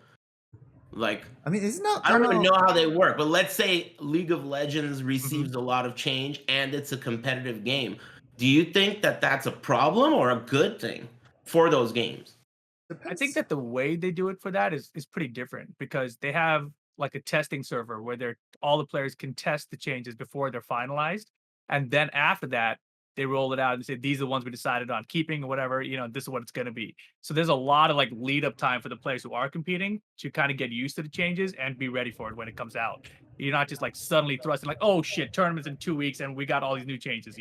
Like, I mean, it's not. I don't really know how they work, but let's say League of Legends receives a lot of change and it's a competitive game. Do you think that that's a problem or a good thing for those games? I think that the way they do it for that is pretty different because they have like a testing server where all the players can test the changes before they're finalized, and then after that they roll it out and say these are the ones we decided on keeping or whatever. This is what it's going to be. So there's a lot of like lead up time for the players who are competing to kind of get used to the changes and be ready for it when it comes out. You're not just like suddenly thrusting like, oh shit, tournament's in 2 weeks and we got all these new changes.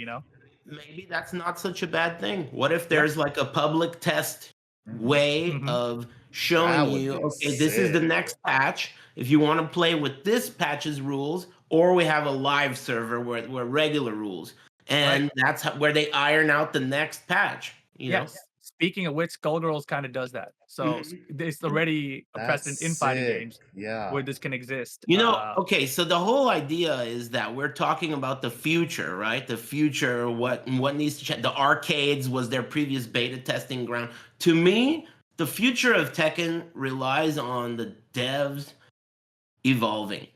Maybe that's not such a bad thing. What if Yep. there's like a public test way Mhm. of That showing would you, be okay, this is the sick. next patch. If you want to play with this patch's rules, or we have a live server where regular rules, and that's where they iron out the next patch. Yes. Speaking of which, Skullgirls kind of does that. So there's already a That's precedent in fighting sick. games Yeah. where this can exist. Okay, so the whole idea is that we're talking about the future, right? The future, what needs to change. The arcades was their previous beta testing ground. To me, the future of Tekken relies on the devs evolving.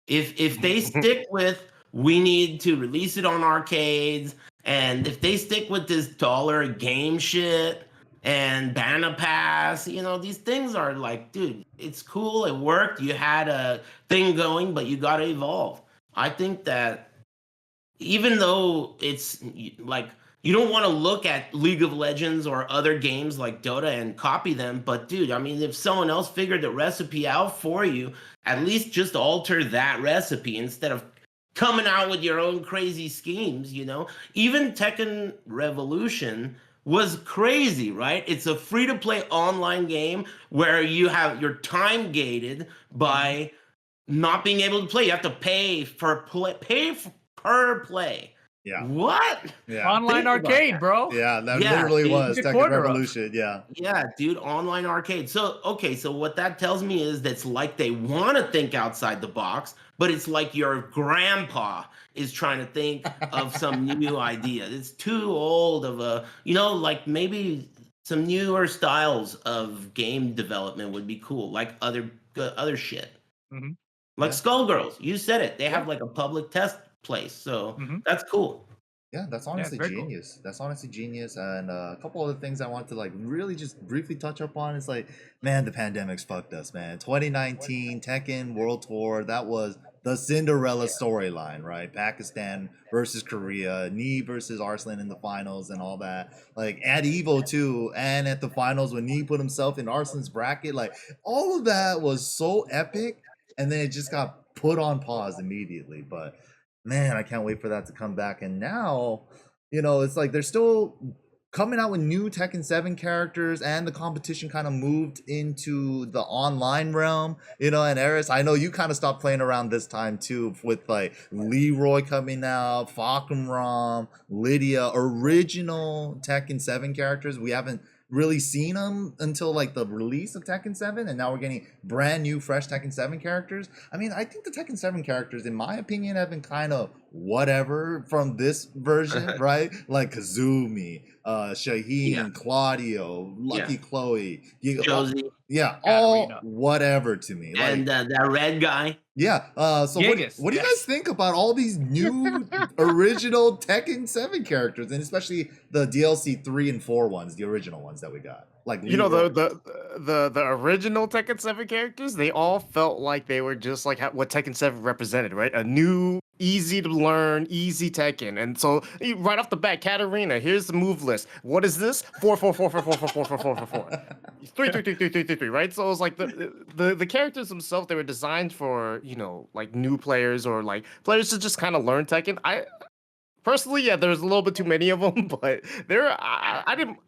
If they stick with we need to release it on arcades, and if they stick with this dollar game shit and Banner Pass, these things are like, dude, it's cool, it worked, you had a thing going, but you gotta evolve. I think that even though it's like you don't want to look at League of Legends or other games like Dota and copy them, but dude, I mean, if someone else figured the recipe out for you, at least just alter that recipe instead of coming out with your own crazy schemes. Even Tekken Revolution was crazy, right? It's a free-to-play online game where you're time gated by not being able to play. You have to pay per play. Yeah. What? Yeah. Online Think about arcade, that. bro. Yeah, that Yeah, literally dude. was It's a Tekken quarter of. Revolution. Yeah. Yeah, dude, online arcade. So what that tells me is that's like they want to think outside the box, but it's like your grandpa is trying to think of some new idea. It's too old of a, like maybe some newer styles of game development would be cool, like other shit. Mhm. Like Yeah. Skullgirls, you said it. They Yeah. have like a public test place, so Mhm. that's cool. Yeah, that's it's honestly very cool. genius. That's honestly genius. And a couple other things I want to like really just briefly touch up on is like, man, the pandemic's fucked us, man. 2019 Tekken World Tour, that was the Cinderella storyline, right? Pakistan versus Korea, Nee versus Arslan in the finals and all that. Like at Evo too, and at the finals when Nee put himself in Arslan's bracket, like all of that was so epic. And then it just got put on pause immediately. But man, I can't wait for that to come back. And now, it's like they're still coming out with new Tekken 7 characters, and the competition kind of moved into the online realm, and Aris, I know you kind of stopped playing around this time too, with like Leroy coming out, Falcon Lydia, original Tekken 7 characters. We haven't really seen them until like the release of Tekken 7, and now we're getting brand new fresh Tekken 7 characters. I mean, I think the Tekken 7 characters, in my opinion, have been kind of whatever from this version, right? Like Kazumi, Shaheen, Yeah. Claudio, Lucky Chloe, Josie yeah, all Katarina. whatever to me. Like, and that red guy. yeah. So Gigas, what do you yes. guys think about all these new original Tekken 7 characters, and especially the DLC 3 and 4 ones, the original ones that we got? Like Leroy. the original Tekken 7 characters, they all felt like they were just like what Tekken 7 represented, right? A new, easy to learn, easy Tekken. And so right off the bat, Katarina, here's the move list. What is this? 4 4 4 4 4 4 4 4 4 4 4 3 3 3 3 3 3 3, right? So it was like the characters themselves, they were designed for, like new players or like players to just kind of learn Tekken. I personally, yeah, there's a little bit too many of them, but I didn't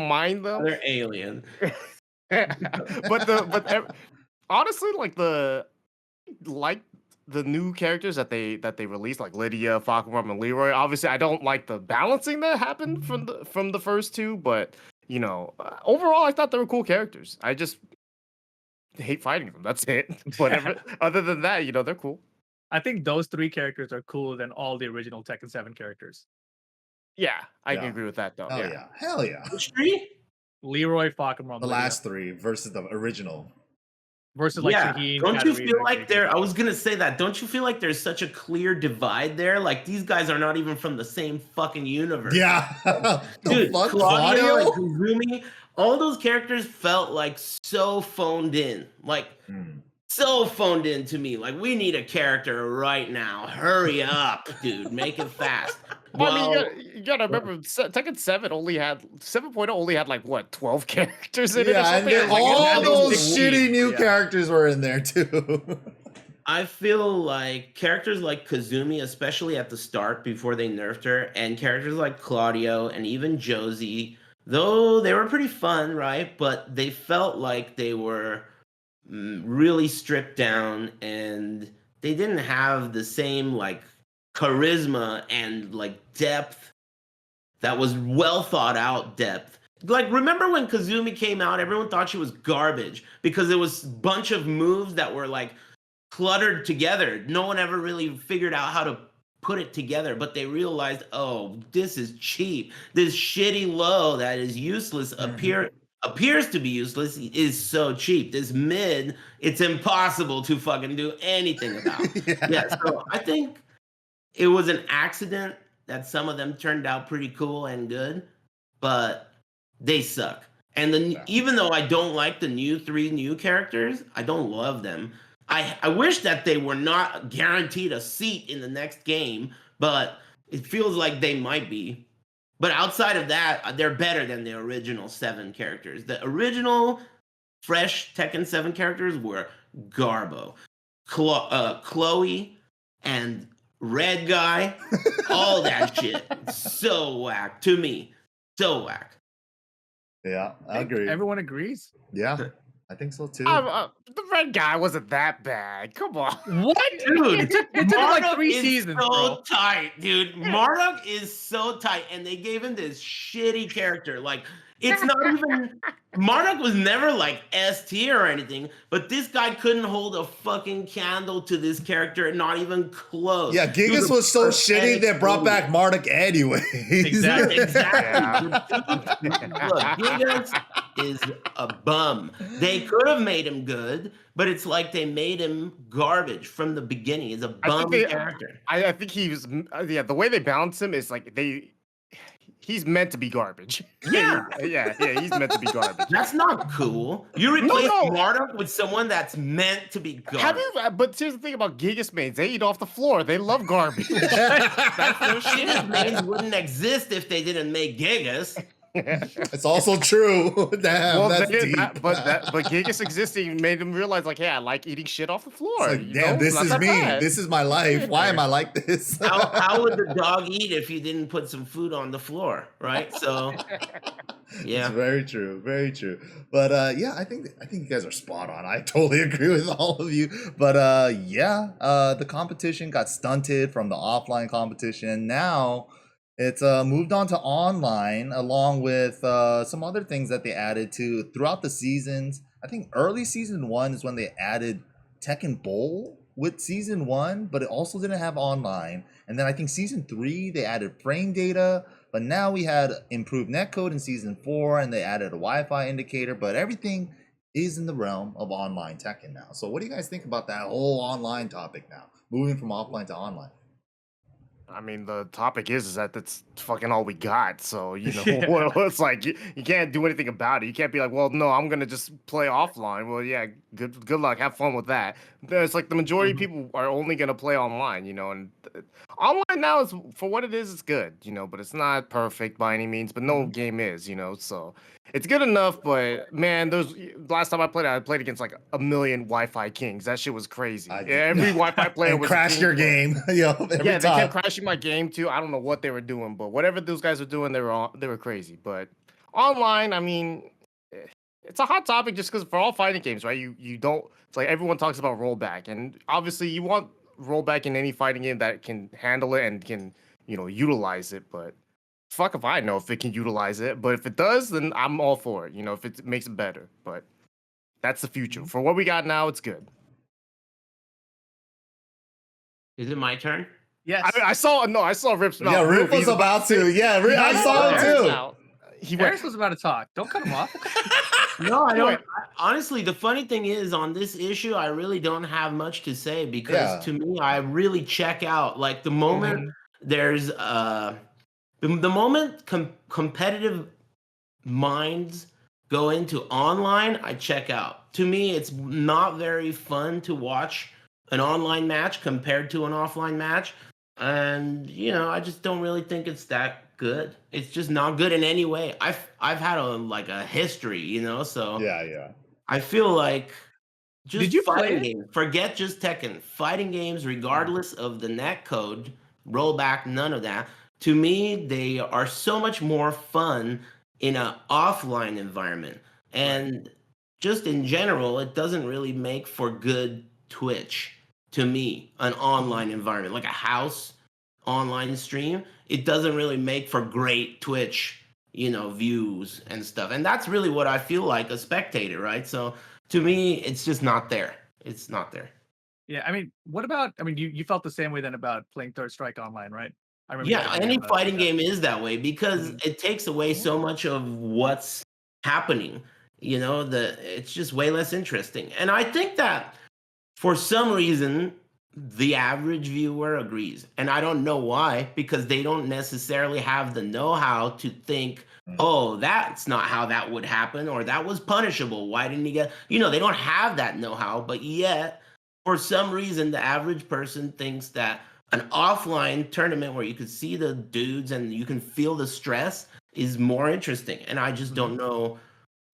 mind them. They're alien. but honestly, like the new characters that they released, like Lydia, Falcon and Leroy. Obviously, I don't like the balancing that happened from the first two, but overall, I thought they were cool characters. I just hate fighting them. That's it. Whatever. Other than that, they're cool. I think those three characters are cooler than all the original Tekken 7 characters. Yeah, I Yeah. can agree with that though. Hell yeah. Hell yeah. Which three? Leroy, Falcon, The last three versus the original. versus like Yeah. Shaheen. Don't you Katarina, feel like Gigas. I was gonna say that. Don't you feel like there's such a clear divide there? Like these guys are not even from the same fucking universe. Yeah. The Dude, fuck, Claudio and Claudio? Kazumi all those characters felt like so phoned in. Like so phoned in to me. Like, we need a character right now. Hurry up, dude. Make it fast. Well, I mean, Well, you gotta remember, Tekken 7 only had 7.0 only had like what 12 characters in it or Yeah, and something. then Like, it all had those these shitty new Yeah. characters were in there too. I feel like characters like Kazumi, especially at the start before they nerfed her, and characters like Claudio and even Josie, though they were pretty fun, right? But they felt like they were really stripped down, and they didn't have the same like charisma and like depth that was well thought out depth. Like, remember when Kazumi came out, everyone thought she was garbage because it was a bunch of moves that were like cluttered together. No one ever really figured out how to put it together, but they realized, oh, this is cheap. This shitty low that is useless appears to be useless is so cheap. This mid, it's impossible to fucking do anything about. Yeah, so I think it was an accident that some of them turned out pretty cool and good, but they suck. And then even though I don't like the three new characters, I don't love them. I wish that they were not guaranteed a seat in the next game, but it feels like they might be. But outside of that, they're better than the original 7 characters. The original fresh Tekken 7 characters were Garbo, Chloe, and Red Guy. All that shit. So whack to me. So whack. Yeah, I think agree. Everyone agrees. Yeah, I think so too. the red guy wasn't that bad. Come on. What? Dude, It took like Marduk 3 is seasons, so bro. tight, dude. Marduk is so tight, and they gave him this shitty character. Like, it's not even Marduk was never like S tier or anything, but this guy couldn't hold a fucking candle to this character, not even close. Yeah, He Gigas was so shitty pathetic they brought fool. back Marduk anyway. Exactly. Exactly. Look, Gigas is a bum. They could have made him good, but it's like they made him garbage from the beginning. He's a bum character. I think he was. The way they balance him is like he's meant to be garbage. Yeah. yeah, he's meant to be garbage. That's not cool. You replace No. Marduk with someone that's meant to be garbage. Have you? But here's the thing about Gigas mains: they eat off the floor. They love garbage. That's no shit. Gigas mains wouldn't exist if they didn't make Gigas. It's also true. Damn, Well, that's deep. but Gigas existing made them realize, like, hey, I like eating shit off the floor. It's like, damn, this is me. This is my life. Why am I like this? How would the dog eat if you didn't put some food on the floor, right? So, yeah. It's very true, very true. But yeah, I think you guys are spot on. I totally agree with all of you. But yeah, the competition got stunted from the offline competition. Now it's moved on to online, along with some other things that they added to throughout the seasons. I think early season 1 is when they added Tekken Bowl with season 1, but it also didn't have online. And then I think season 3 they added frame data, but now we had improved netcode in season 4, and they added a Wi-Fi indicator. But everything is in the realm of online Tekken now. So what do you guys think about that whole online topic now, moving from offline to online? I mean, the topic is that that's fucking all we got. So, you know, it's like you can't do anything about it. You can't be like, well, no, I'm gonna just play offline. Well, yeah, good luck. Have fun with that. It's like the majority of people are only gonna play online, you know, and online now is for what it is. It's good, you know, but it's not perfect by any means. But no game is, you know, so it's good enough. But man, last time I played against like a million Wi-Fi kings. That shit was crazy. Every Wi-Fi player was crashed your game. Yo, every they time. kept crashing my game too. I don't know what they were doing, but whatever those guys were doing, they were crazy. But online, I mean, it's a hot topic just because for all fighting games, right? You don't. It's like everyone talks about rollback, and obviously you want rollback in any fighting game that can handle it and can utilize it. But fuck if I know if it can utilize it. But if it does, then I'm all for it. You know, if it makes it better. But that's the future. For what we got now, it's good. Is it my turn? Yes. I saw Rip's mouth. Yeah, Rip was about to. Yeah, I saw him too. Aris was about to talk. Don't cut him off. No, I don't. Honestly, the funny thing is, on this issue, I really don't have much to say because to me, I really check out. Like the moment there's the moment competitive minds go into online, I check out. To me, it's not very fun to watch an online match compared to an offline match. And I just don't really think it's that good. It's just not good in any way. I've had a history, so Yeah, yeah. I feel like Did just you play fighting it? games. Forget just Tekken. Fighting games, Mm. regardless of the net code, rollback, none of that. To me, they are so much more fun in an offline environment. Right. And just in general, it doesn't really make for good Twitch to me, an Mhm. online environment, like a house online stream. It doesn't really make for great Twitch, views and stuff. And that's really what I feel like a spectator, right? So to me, it's just not there. It's not there. Yeah, I mean, what about? I mean, you felt the same way then about playing Third Strike online, right? I remember you Yeah, telling me any about fighting that. game is that way because Mhm. it takes away so much of what's happening. It's just way less interesting. And I think that for some reason, the average viewer agrees. And I don't know why, because they don't necessarily have the know-how to think, Mm. oh, that's not how that would happen, or that was punishable. Why didn't he get, they don't have that know-how, but yet, for some reason, the average person thinks that an offline tournament where you can see the dudes and you can feel the stress is more interesting. And I just Mhm. don't know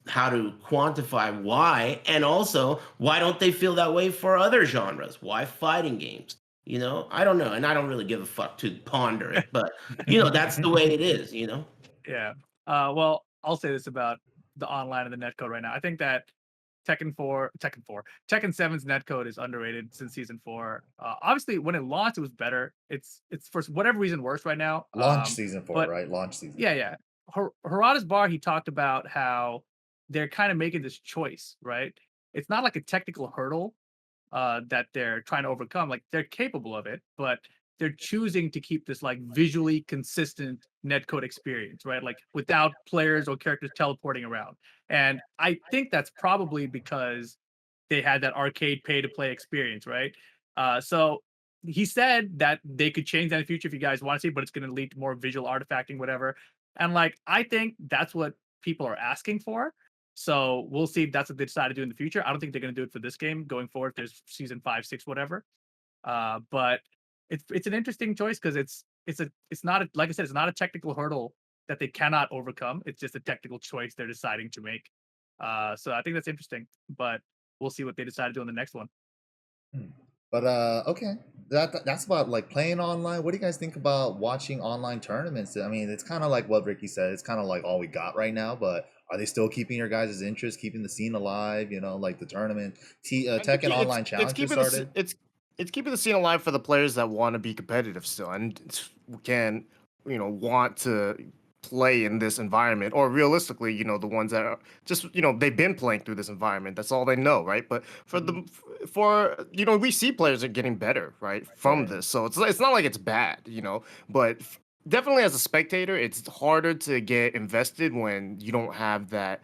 how to quantify why, and also why don't they feel that way for other genres? Why fighting games? I don't know, and I don't really give a fuck to ponder it, but that's the way it is. Yeah. Well, I'll say this about the online and the netcode right now. I think that Tekken 7's netcode is underrated since season 4. Obviously, when it launched, it was better. It's for whatever reason worse right now. Launch season 4, But right? Launch season yeah, 4. yeah. Harada's bar, he talked about how they're kind of making this choice, right? It's not like a technical hurdle that they're trying to overcome. Like they're capable of it, but they're choosing to keep this like visually consistent netcode experience, right? Like without players or characters teleporting around. And I think that's probably because they had that arcade pay to play experience, right? So he said that they could change that in the future if you guys want to see, but it's going to lead to more visual artifacting, whatever. And like, I think that's what people are asking for. So we'll see if that's what they decide to do in the future. I don't think they're going to do it for this game going forward. If there's season 5, 6, whatever. But it's an interesting choice because it's not like I said, it's not a technical hurdle that they cannot overcome. It's just a technical choice they're deciding to make. So I think that's interesting. But we'll see what they decide to do on the next one. Hmm. But okay, that's about like playing online. What do you guys think about watching online tournaments? I mean, it's kind of like what Ricky said. It's kind of like all we got right now. But are they still keeping your guys' interest, keeping the scene alive? Like the tournament, I think Tekken Online it's Challenge just keeping the started. it's keeping the scene alive for the players that want to be competitive still and can want to play in this environment, or realistically the ones that are just they've been playing through this environment, that's all they know, right? But for Mhm. the for we see players are getting better, right, from Right. this, so it's not like it's bad, but definitely as a spectator it's harder to get invested when you don't have that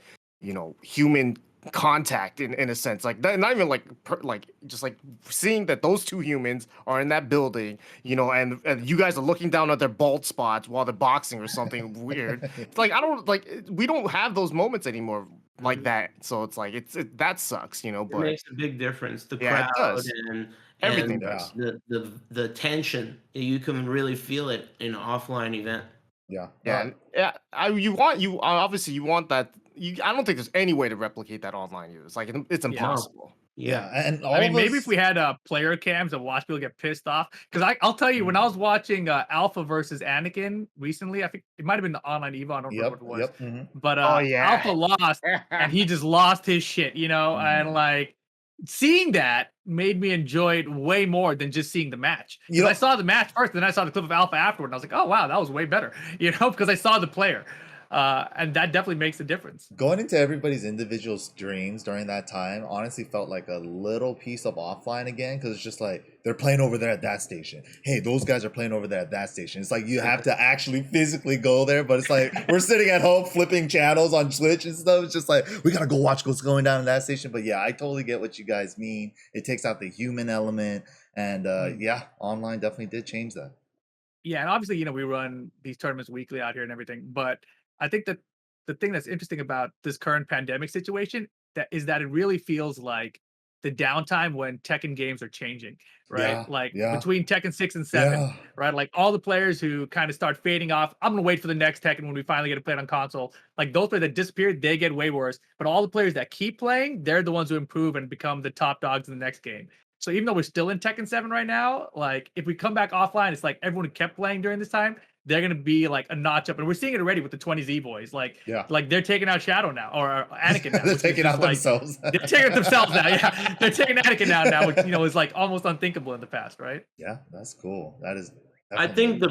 human contact in a sense, like not even like like just like seeing that those two humans are in that building, and you guys are looking down at their bald spots while they're boxing or something weird. It's like I don't like we don't have those moments anymore like Mhm. that, so it's like that sucks, It but makes a big difference. The yeah, it crowd does. and Everything and Yeah. does. the tension. You can really feel it in an offline event. Yeah. Yeah, and yeah, obviously you want that. I don't think there's any way to replicate that online use. Like it's Yeah. No. impossible. Yeah. Yeah. And I all mean, of maybe if us. we had player cams and watch people get pissed off, because I'll tell you, when I Mm. was watching Alpha versus Anakin recently, I think it might have been the online Evo. I don't remember what Yep. it was, Yep. Hmm. but Oh Alpha yeah. lost, and he just lost his shit, and Hmm. like seeing that made me enjoy it way more than just seeing the match. You Because I know, saw the match first, then I saw the clip of Alpha afterward, and I was like, oh wow, that was way better, because I saw the player, and that definitely makes a difference. going into everybody's individual streams during that time honestly felt like a little piece of offline again, because it's just like they're playing over there at that station. Hey, those guys are playing over there at that station. It's like you have to actually physically go there, but it's like we're sitting at home flipping channels on Twitch and stuff. It's just like we gotta go watch what's going down in that station. But yeah, I totally get what you guys mean. It takes out the human element, and Mhm. yeah, online definitely did change that. Yeah, and obviously, we run these tournaments weekly out here and everything, but I think that the thing that's interesting about this current pandemic situation that it really feels like the downtime when Tekken games are changing, right? Yeah, Like yeah, between Tekken 6 and 7, yeah. right? Like all the players who kind of start fading off. I'm gonna wait for the next Tekken when we finally get to play it on console. Like those players that disappeared, they get way worse. But all the players that keep playing, they're the ones who improve and become the top dogs in the next game. So even though we're still in Tekken 7 right now, like if we come back offline, it's like everyone who kept playing during this time, they're gonna be like a notch up. And we're seeing it already with the 20Z boys. Like they're taking out Shadow now, or Anakin now. They're taking out like, themselves. they're taking it themselves now. Yeah, they're taking Anakin down now, which is like almost unthinkable in the past, right? Yeah, that's cool. That is. I think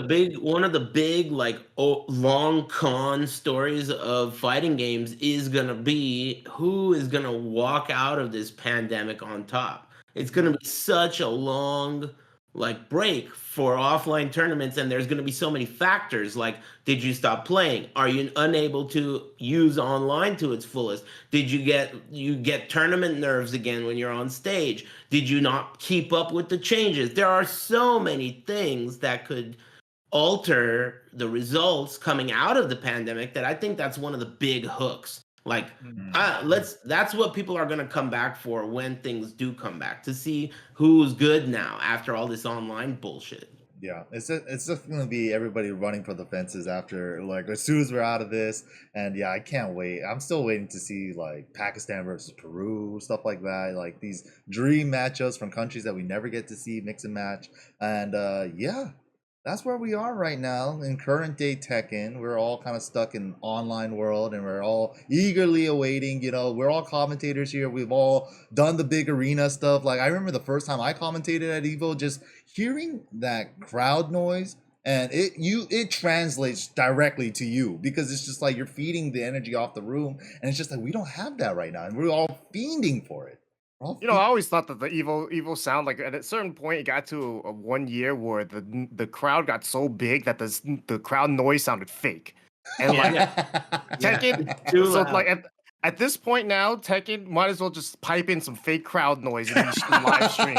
one of the big like long con stories of fighting games is gonna be who is gonna walk out of this pandemic on top. It's gonna be such a long like break for offline tournaments, and there's gonna be so many factors like, did you stop playing? Are you unable to use online to its fullest? Did you get tournament nerves again when you're on stage? Did you not keep up with the changes? There are so many things that could alter the results coming out of the pandemic that I think that's one of the big hooks. Like, that's what people are going to come back for when things do come back, to see who's good now after all this online bullshit. Yeah, it's just gonna be everybody running for the fences after, like, as soon as we're out of this. And yeah, I can't wait. I'm still waiting to see like Pakistan versus Peru, stuff like that. Like these dream matchups from countries that we never get to see mix and match. And yeah, that's where we are right now in current day Tekken. We're all kind of stuck in online world, and we're all eagerly awaiting. We're all commentators here. We've all done the big arena stuff. Like I remember the first time I commentated at Evo, just hearing that crowd noise, and it translates directly to you, because it's just like you're feeding the energy off the room, and it's just like we don't have that right now, and we're all fiending for it. I always thought that the Evo sound, like at a certain point, it got to a 1 year where the crowd got so big that the crowd noise sounded fake, and like Tekken. So like at this point now, Tekken might as well just pipe in some fake crowd noise in these live streams.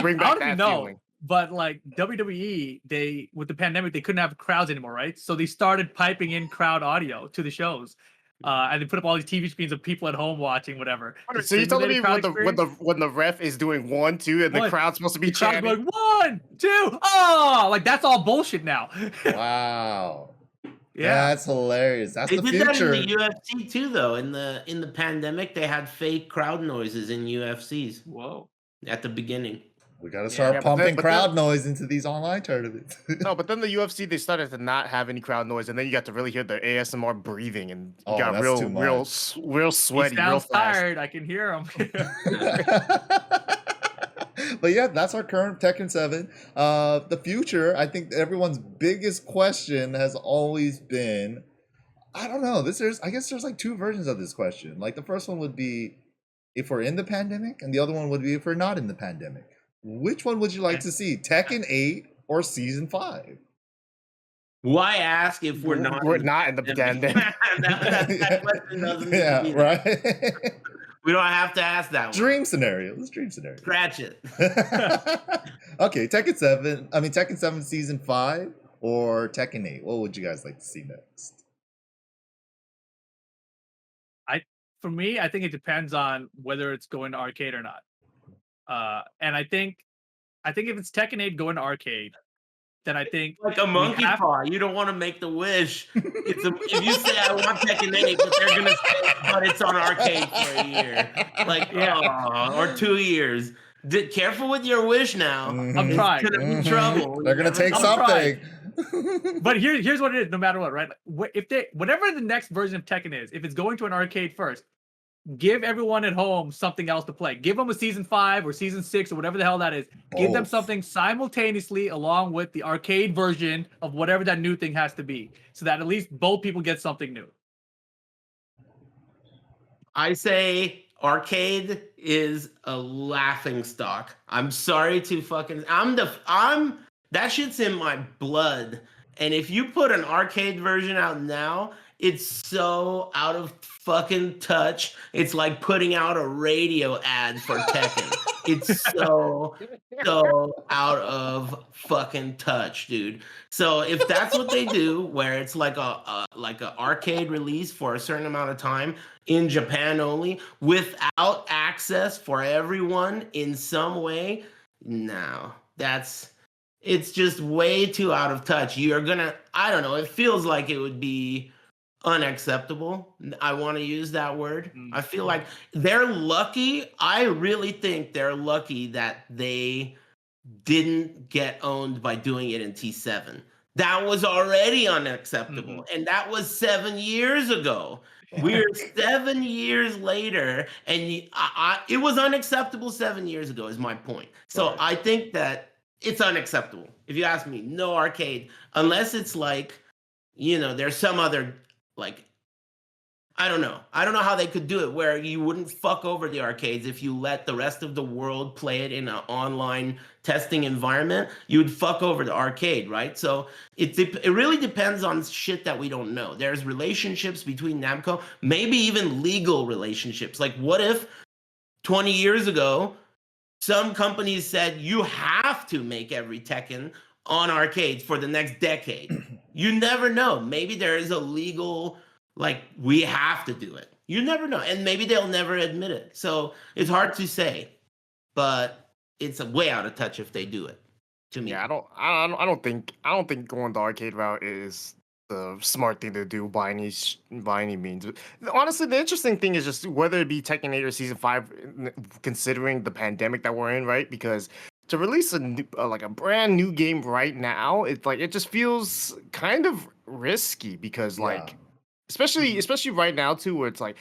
Bring back that feeling. But like WWE, with the pandemic, they couldn't have crowds anymore, right? So they started piping in crowd audio to the shows. And they put up all these TV screens of people at home watching whatever. So you're telling me when the ref is doing 1, 2, and the crowd's supposed to be chanting, like 1, 2, oh, like that's all bullshit now. Wow. Yeah, that's hilarious. That's they the did future. that in the UFC too, though. In the pandemic, they had fake crowd noises in UFCs. Whoa! At the beginning. We got to start pumping crowd noise into these online tournaments. No, but then the UFC, they started to not have any crowd noise, and then you got to really hear the ASMR breathing, and you got real sweaty, real fast. Tired. I can hear him. But yeah, that's our current Tekken 7. The future, I think everyone's biggest question has always been, I don't know. I guess there's like 2 versions of this question. Like the first one would be if we're in the pandemic, and the other one would be if we're not in the pandemic. Which one would you like to see, Tekken 8 or Season 5? Why ask if we're not in the pandemic? that question doesn't need yeah, to be right. We don't have to ask that one. Dream scenario. Let's dream scenario. Scratch it. Okay, Tekken 7 Season 5 or Tekken 8. What would you guys like to see next? For me, I think it depends on whether it's going to arcade or not. And I think if it's Tekken 8 going to arcade, then I think like a monkey paw. You don't want to make the wish. If you say I want Tekken 8, but they're gonna say, but it's on arcade for a year, like or 2 years. Careful with your wish now. I'm trying. It's gonna be trouble. They're gonna take something. But here's what it is. No matter what, right? Whatever the next version of Tekken is, if it's going to an arcade first, give everyone at home something else to play. Give them a Season 5 or Season 6 or whatever the hell that is. Give them something simultaneously along with the arcade version of whatever that new thing has to be, so that at least both people get something new. I say arcade is a laughing stock. I'm sorry to fucking... that shit's in my blood. And if you put an arcade version out now, It's so out of fucking touch. It's like putting out a radio ad for Tekken. It's so out of fucking touch, dude. So if that's what they do, where it's like a arcade release for a certain amount of time in Japan only, without access for everyone in some way, no, it's just way too out of touch. I don't know, it feels like it would be unacceptable. I want to use that word. I feel like they're lucky. I really think they're lucky that they didn't get owned by doing it in T7. That was already unacceptable. And that was 7 years ago. We're 7 years later, and it was unacceptable 7 years ago, is my point. So Right. I think that it's unacceptable. If you ask me, no arcade, unless it's like, there's some other, like, I don't know. I don't know how they could do it where you wouldn't fuck over the arcades if you let the rest of the world play it in an online testing environment. You would fuck over the arcade, right? So it really depends on shit that we don't know. There's relationships between Namco, maybe even legal relationships. Like, what if 20 years ago, some companies said you have to make every Tekken on arcades for the next decade? You never know. Maybe there is a legal, like, we have to do it. You never know. And maybe they'll never admit it. So it's hard to say, but it's way out of touch if they do it, to me. Yeah, I don't think going the arcade route is the smart thing to do by any means. Honestly, the interesting thing is just whether it be Tekken 8 or Season 5, considering the pandemic that we're in, right? Because to release like a brand new game right now, it's like it just feels kind of risky because like especially right now too, where it's like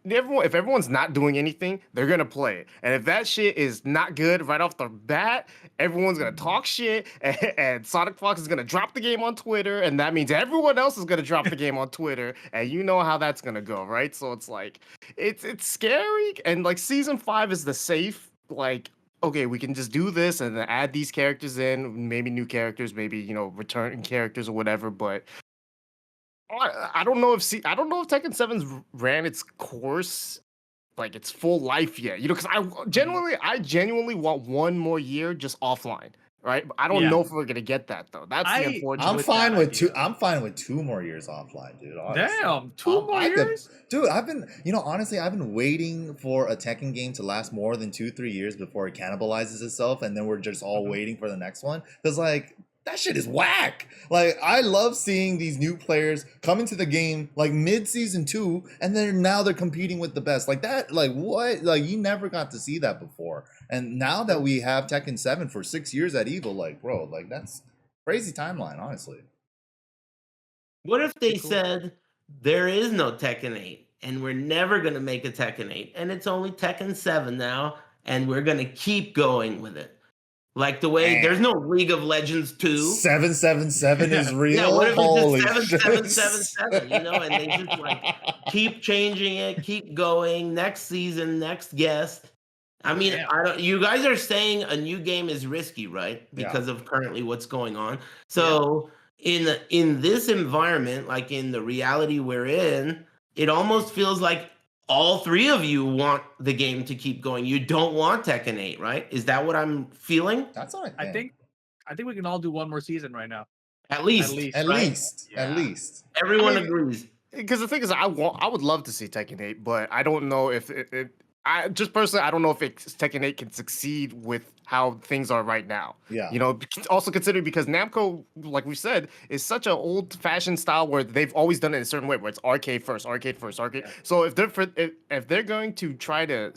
if everyone's not doing anything, they're gonna play it. And if that shit is not good right off the bat, everyone's gonna talk shit, and Sonic Fox is gonna drop the game on Twitter, and that means everyone else is gonna drop the game on Twitter, and you know how that's gonna go, right? So it's like it's scary, and like Season 5 is the safe, like, okay, we can just do this and then add these characters in, maybe new characters, maybe returning characters or whatever, but I don't know if Tekken 7's ran its course, like its full life yet. Because I genuinely want one more year just offline, right? But I don't know if we're gonna get that though. That's the unfortunate. I'm fine with two. I'm fine with 2 more years offline, dude. Honestly. Damn, 2 more years? Dude, I've been, honestly, I've been waiting for a Tekken game to last more than 2-3 years before it cannibalizes itself, and then we're just all waiting for the next one. Because like, that shit is whack. Like, I love seeing these new players come into the game like mid-season 2, and then now they're competing with the best. Like that, like what? Like, you never got to see that before. And now that we have Tekken 7 for 6 years at EVO, like, bro, like that's crazy timeline, honestly. What if they said there is no Tekken 8 and we're never gonna make a Tekken 8 and it's only Tekken 7 now and we're gonna keep going with it? Like the way there's no League of Legends 2. 777 is real. Yeah, what if Holy it's just shit. 7777, and they just like keep changing it, keep going, next season, next guest. I mean, you guys are saying a new game is risky, right? Because of currently what's going on. So in this environment, like in the reality we're in, it almost feels like all 3 of you want the game to keep going. You don't want Tekken 8, right? Is that what I'm feeling? That's all I think we can all do 1 more season right now. At least. At least. Everyone agrees. Because the thing is, I would love to see Tekken 8, but I don't know if I just personally, I don't know if Tekken 8 can succeed with how things are right now. Yeah. Also considering because Namco, like we said, is such an old-fashioned style where they've always done it in a certain way, where it's arcade first. So if they're going to try to,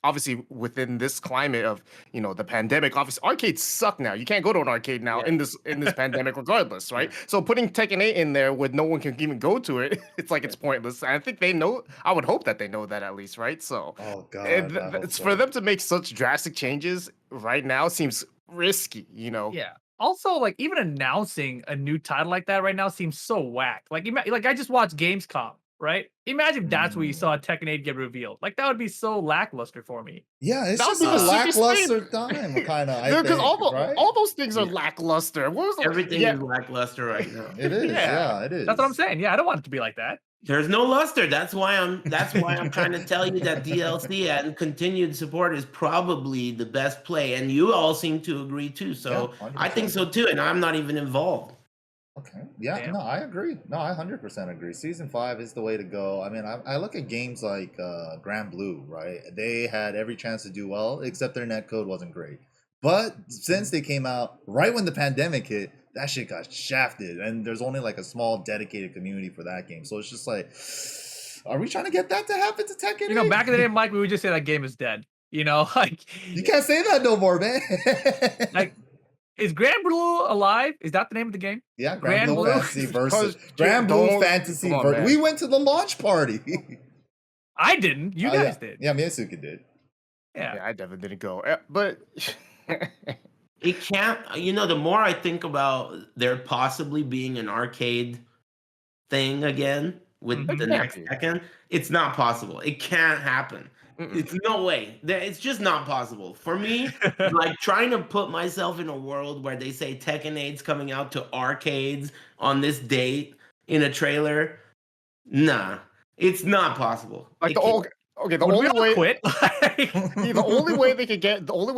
obviously within this climate of the pandemic, obviously arcades suck now. You can't go to an arcade now in this pandemic regardless, right? So putting Tekken 8 in there with no one can even go to it, it's like it's pointless. And I think they know. I would hope that they know that at least, right? So it's for them to make such drastic changes right now seems risky, Yeah. Also, like even announcing a new title like that right now seems so whack. Like I just watched Gamescom right? Imagine if that's where you Mm. saw Tekken 8 get revealed. Like that would be so lackluster for me. Yeah, it's That would just be a the sickest lackluster thing. time, kind of. I Because think, right? all those things are Yeah. lackluster. What was the, Everything yeah, is lackluster right now. It is. Yeah. Yeah, it is. That's what I'm saying. Yeah, I don't want it to be like that. There's no luster. That's why I'm trying to tell you that DLC and continued support is probably the best play. And you all seem to agree too. So Yeah, I think 100%. so too. And I'm not even involved. Okay. Yeah, Damn. no, I agree. No, I 100% agree. Season 5 is the way to go. I mean, I look at games like Grand Blue, right? They had every chance to do well, except their netcode wasn't great. But since they came out right when the pandemic hit, that shit got shafted. And there's only like a small dedicated community for that game. So it's just like, are we trying to get that to happen to Tekken 8? You know, back in the day, Mike, we would just say that game is dead. You know, like You can't say that no more, man. like is Grand Blue alive? Is that the name of the game? Yeah, Grand Grand Blue Blue? Fantasy versus Because- Grand Blue don't- Fantasy. come on, man. We went to the launch party. I didn't. You Oh, guys yeah. did. Yeah, Miyasuke did. Yeah. yeah, I definitely didn't go. But It can't, the more I think about there possibly being an arcade thing again with Mhm. the It can't next be. Tekken, it's not possible. It can't happen. Mm-mm. It's no way. It's just not possible. For me, like trying to put myself in a world where they say Tekken 8's coming out to arcades on this date in a trailer, nah, it's not possible. like It the can't- old okay, the Would we only all way quit? yeah, the only way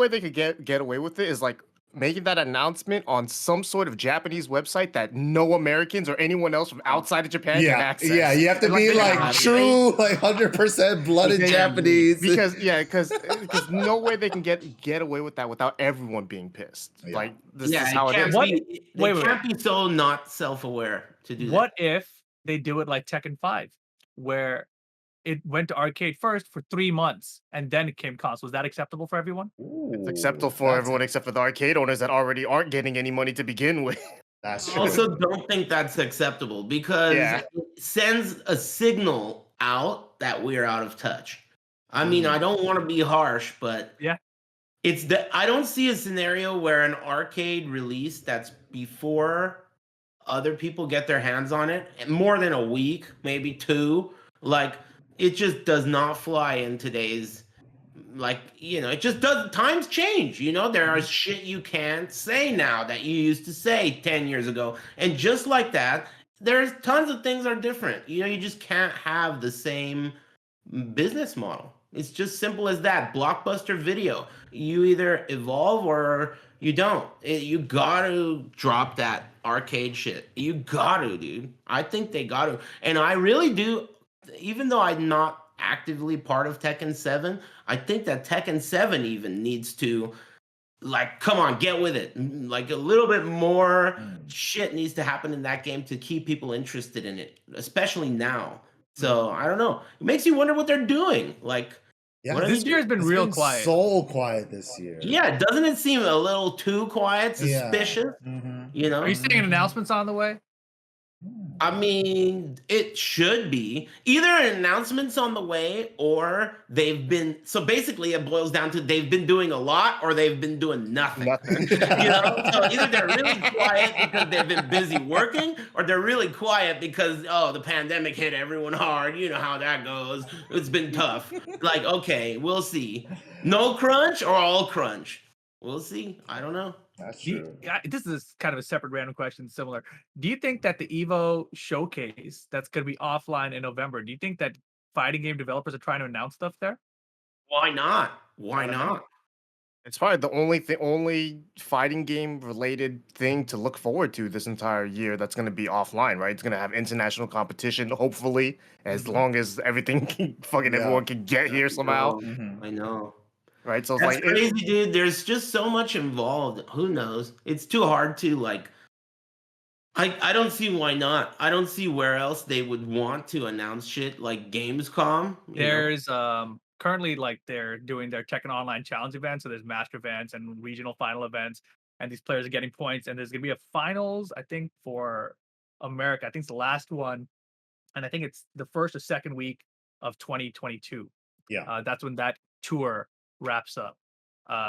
they could get away with it is like making that announcement on some sort of Japanese website that no Americans or anyone else from outside of Japan can Yeah, access. yeah, you have to Like, be they like gotta be- true, like 100% blooded Because- Japanese. because no way they can get away with that without everyone being pissed. Yeah. Like this yeah, is how it can't is. What- be, they wait, wait, can't be so not self-aware to do What if they do it like Tekken 5, where it went to arcade first for 3 months and then it came console? Was that acceptable for everyone? It's acceptable for everyone except for the arcade owners that already aren't getting any money to begin with. That's I true. also don't think that's acceptable because Yeah. it sends a signal out that we're out of touch. I mean, I don't want to be harsh, but Yeah. I don't see a scenario where an arcade release that's before other people get their hands on it, more than a week, maybe 2, like it just does not fly in today's, it just does. Times change, there are shit you can't say now that you used to say 10 years ago. And just like that, there's tons of things are different. You just can't have the same business model. It's just simple as that. Blockbuster video. You either evolve or you don't. You gotta drop that arcade shit. You gotta, dude. I think they gotta. And I really do, even though I'm not actively part of Tekken 7, I think that Tekken 7 even needs to, come on, get with it. Like a little bit more shit needs to happen in that game to keep people interested in it, especially now. So I don't know. It makes you wonder what they're doing. Yeah, what are This they year has been It's real been quiet. so quiet this year. Yeah, doesn't it seem a little too quiet, Yeah. suspicious? Mhm. You know, Are you seeing announcements on the way? I mean, it should be either an announcement's on the way or they've been. So basically, it boils down to they've been doing a lot or they've been doing nothing. Nothing. So either they're really quiet because they've been busy working, or they're really quiet because the pandemic hit everyone hard. You know how that goes. It's been tough. Okay, we'll see. No crunch or all crunch. We'll see. I don't know. That's Do you- true. this is kind of a separate random question, similar. Do you think that the Evo showcase that's going to be offline in November, do you think that fighting game developers are trying to announce stuff there? Why not? Why I don't know. not? It's probably the only fighting game related thing to look forward to this entire year that's going to be offline, right? It's going to have international competition, hopefully, as long as everything Yeah. everyone can get here somehow, Mhm. I know. right? So it's That's like crazy, dude. There's just so much involved. Who knows? It's too hard to I don't see why not. I don't see where else they would want to announce shit like Gamescom. There's currently they're doing their Tekken Online Challenge events, so there's master events and regional final events, and these players are getting points. And there's gonna be a finals, I think, for America. I think it's the last one, and I think it's the first or second week of 2022. Yeah. That's when that tour wraps up.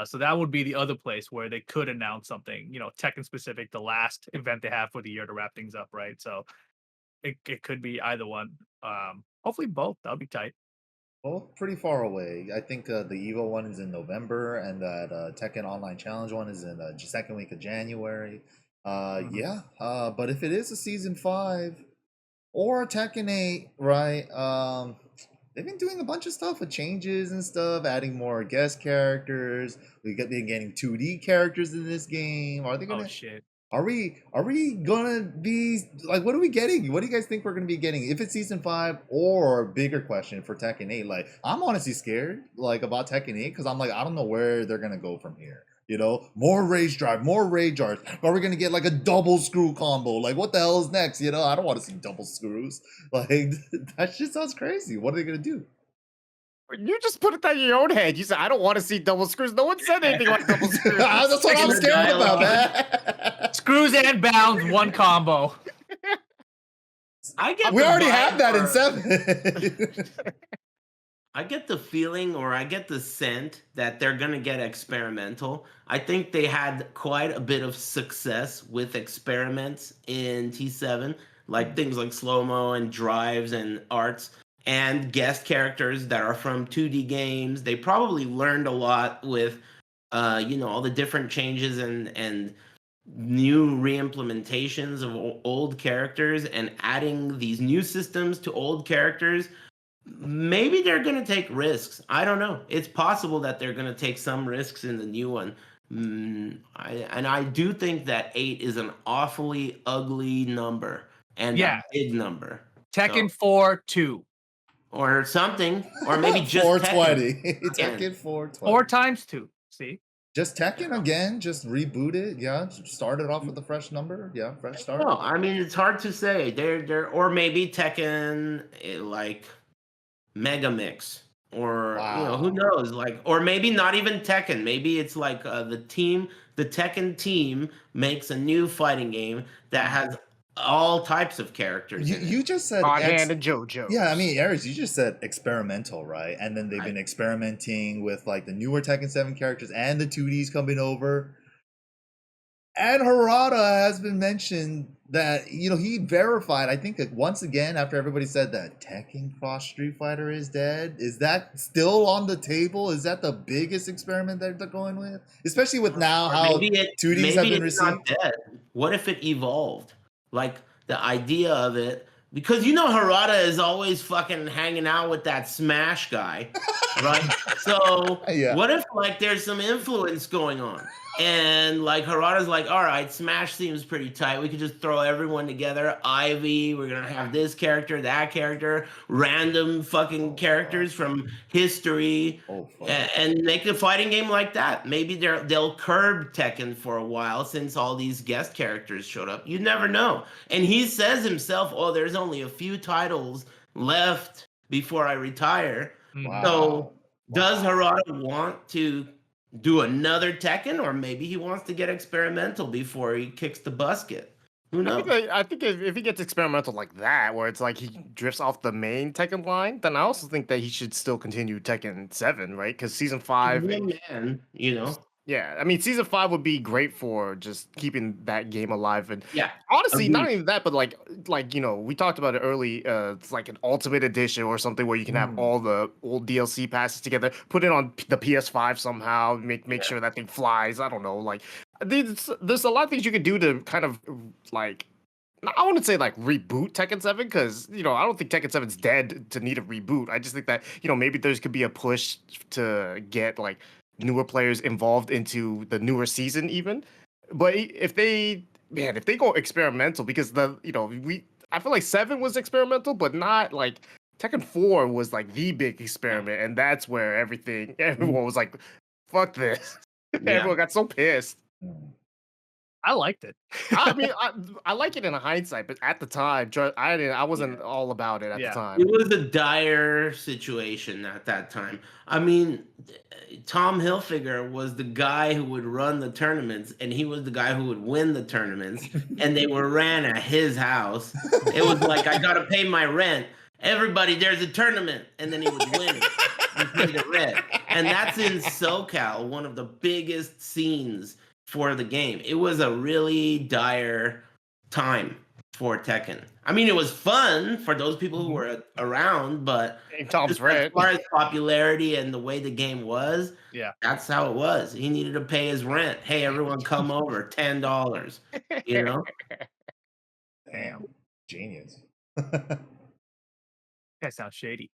So that would be the other place where they could announce something, Tekken specific, the last event they have for the year to wrap things up, right? So it could be either one. Hopefully both. That'll be tight. Both pretty far away. I think the Evo one is in November, and that Tekken Online Challenge one is in the second week of January. Yeah. But if it is a season 5 or Tekken 8, right? They've been doing a bunch of stuff with changes and stuff, adding more guest characters. Been getting 2D characters in this game. Are they Oh gonna? shit. Are we gonna be like, what are we getting? What do you guys think we're gonna be getting? If it's season 5, or bigger question for Tekken 8, like I'm honestly scared like about Tekken 8 because I'm like, I don't know where they're gonna go from here. You know, more rage drive, more rage arts. Are we gonna get like a double screw combo? Like what the hell is next? You know, I don't want to see double screws. Like that shit sounds crazy. What are they gonna do? You just put it down in your own head. You said, I don't want to see double screws. No one said anything about double screws. That's what I'm scared about, man. Screws and bounds, one combo. I get We the already vibe have that in or- 7. I get the feeling, or I get the scent that they're gonna get experimental. I think they had quite a bit of success with experiments in T7, like things like slow-mo and drives and arts and guest characters that are from 2D games. They probably learned a lot with all the different changes and new reimplementations of old characters and adding these new systems to old characters. Maybe they're going to take risks. I don't know. It's possible that they're going to take some risks in the new one. I do think that 8 is an awfully ugly number and Yeah. a big number. Tekken So- 4 2. or something, or maybe just 420. Tekken. Tekken 420. 4 times 2. See? Just Tekken again. Just reboot it. Yeah. Start it off with a fresh number. Yeah. Fresh start. No, I mean it's hard to say. They're or maybe Tekken like Mega Mix, or who Wow. knows, like, or maybe not even Tekken. Maybe it's like the Tekken team makes a new fighting game that has all types of characters. in it. You just said Hot Hand and JoJo. Yeah, I mean, Aris, you just said experimental, right? And then they've been experimenting with like the newer Tekken 7 characters and the 2Ds coming over. And Harada has been mentioned that, he verified, I think that once again, after everybody said that Tekken Cross Street Fighter is dead, is that still on the table? Is that the biggest experiment that they're going with? Especially with now Or how maybe 2Ds have been it's not received. dead. What if it evolved? Like the idea of it, because Harada is always fucking hanging out with that Smash guy, right? So Yeah. what if like there's some influence going on? And like Harada's like, all right, Smash seems pretty tight. We could just throw everyone together. Ivy, we're gonna have this character, that character, random fucking characters from history, Oh, fuck. and make a fighting game like that. Maybe they'll curb Tekken for a while since all these guest characters showed up. You never know. And he says himself, "Oh, there's only a few titles left before I retire." Wow. So does Wow. Harada want to do another Tekken, or maybe he wants to get experimental before he kicks the basket? Who knows? I think if he gets experimental like that, where it's like he drifts off the main Tekken line, then I also think that he should still continue Tekken 7, right? Because season 5, One man, yeah, I mean, season 5 would be great for just keeping that game alive. And Yeah. honestly, not Agreed. even that, but like we talked about it early. It's like an ultimate edition or something where you can have all the old DLC passes together, put it on the PS5 somehow, make sure that thing flies. I don't know, like there's a lot of things you could do to kind of like. I wouldn't say like reboot Tekken 7 because I don't think Tekken 7's dead to need a reboot. I just think that maybe there could be a push to get like newer players involved into the newer season even. But if they go experimental, because I feel like 7 was experimental, but not like Tekken 4 was like the big experiment, and that's where everyone was like, fuck this. Everyone got so pissed. I liked it. I mean, I like it in hindsight, but at the time, I wasn't all about it at the time. It was a dire situation at that time. I mean, Tom Hilfiger was the guy who would run the tournaments, and he was the guy who would win the tournaments, and they were ran at his house. It was like, I gotta pay my rent. Everybody, there's a tournament, and then he would win it and pay the rent. And that's in SoCal, one of the biggest scenes for the game. It was a really dire time for Tekken. I mean, it was fun for those people who were around, but Tom's just as right. far as popularity and the way the game was, Yeah. that's how it was. He needed to pay his rent. Hey, everyone, come over, $10. You know, Damn, genius. That sounds shady.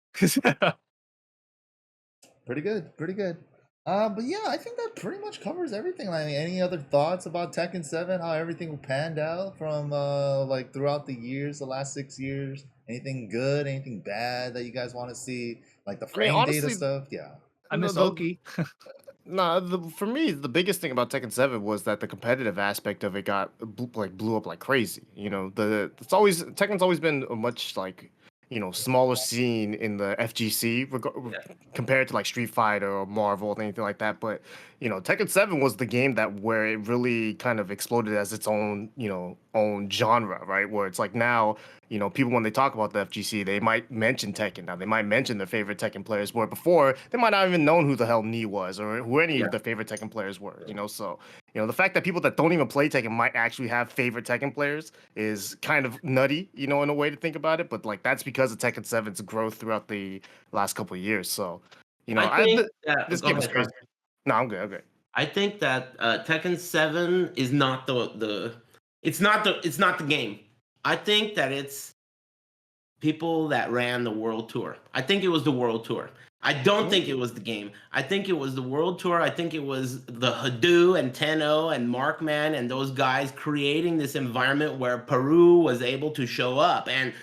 Pretty good, pretty good. But yeah, I think that pretty much covers everything. Like, any other thoughts about Tekken 7? How everything panned out from like throughout the years, the last 6 years? Anything good? Anything bad that you guys want to see? Like the I mean, frame data honestly, stuff? Yeah. I miss the Oki. nah, for me, the biggest thing about Tekken 7 was that the competitive aspect of it blew up like crazy. You know, Tekken's always been a much like smaller scene in the FGC compared to like Street Fighter or Marvel or anything like that. But Tekken 7 was the game where it really kind of exploded as its own genre, right? Where it's like now, people when they talk about the FGC, they might mention Tekken. Now they might mention their favorite Tekken players, where before they might not even known who the hell Nee was or who any of their favorite Tekken players were. So the fact that people that don't even play Tekken might actually have favorite Tekken players is kind of nutty, in a way to think about it. But like that's because of Tekken 7's growth throughout the last couple of years. So, I think that. this Go game is ahead, crazy. Sean. No, I'm good. I'm good. I think that Tekken 7 is not it's not the game. I think that it's people that ran the world tour. I think it was the world tour. I don't think it was the game. I think it was the world tour. I think it was the Hadou and Tenno and Markman and those guys creating this environment where Peru was able to show up and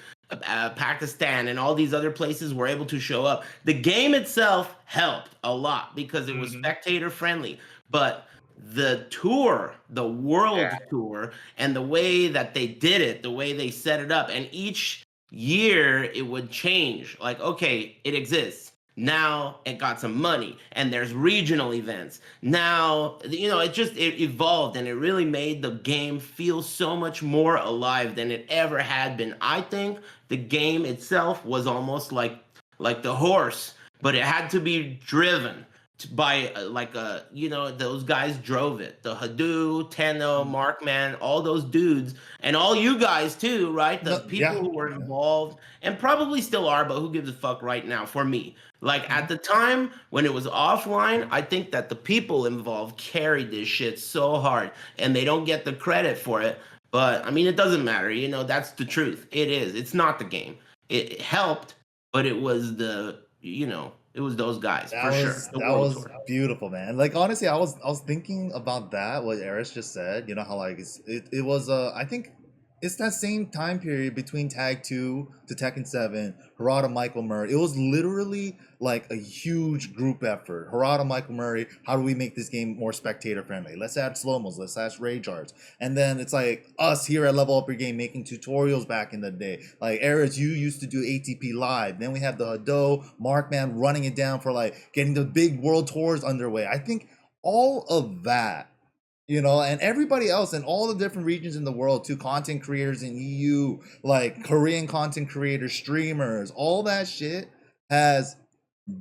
Pakistan and all these other places were able to show up. The game itself helped a lot because it was spectator friendly, but the tour, the world tour, and the way that they did it, the way they set it up, and each year it would change. Like, okay, it exists. Now it got some money and there's regional events. Now, it evolved and it really made the game feel so much more alive than it ever had been. I think the game itself was almost like the horse, but it had to be driven by those guys drove it. The Hadou, Tenno, Markman, all those dudes, and all you guys too, right? The people who were involved and probably still are, but who gives a fuck right now for me? Like at the time when it was offline, I think that the people involved carried this shit so hard and they don't get the credit for it. But I mean, it doesn't matter. That's the truth. It is. It's not the game. It helped, but it was it was those guys for sure. That was beautiful, man. Like honestly, I was thinking about that, what Aris just said. How like it was I think it's that same time period between Tag 2 to Tekken 7, Harada, Michael Murray. It was literally like a huge group effort. Harada, Michael Murray, how do we make this game more spectator friendly? Let's add slow-mos, let's add rage arts. And then it's like us here at Level Up Your Game making tutorials back in the day. Like Aris, you used to do ATP Live. Then we have the Hadou, Markman running it down for like getting the big world tours underway. I think all of that, and everybody else in all the different regions in the world too, content creators in EU, like Korean content creators, streamers, all that shit has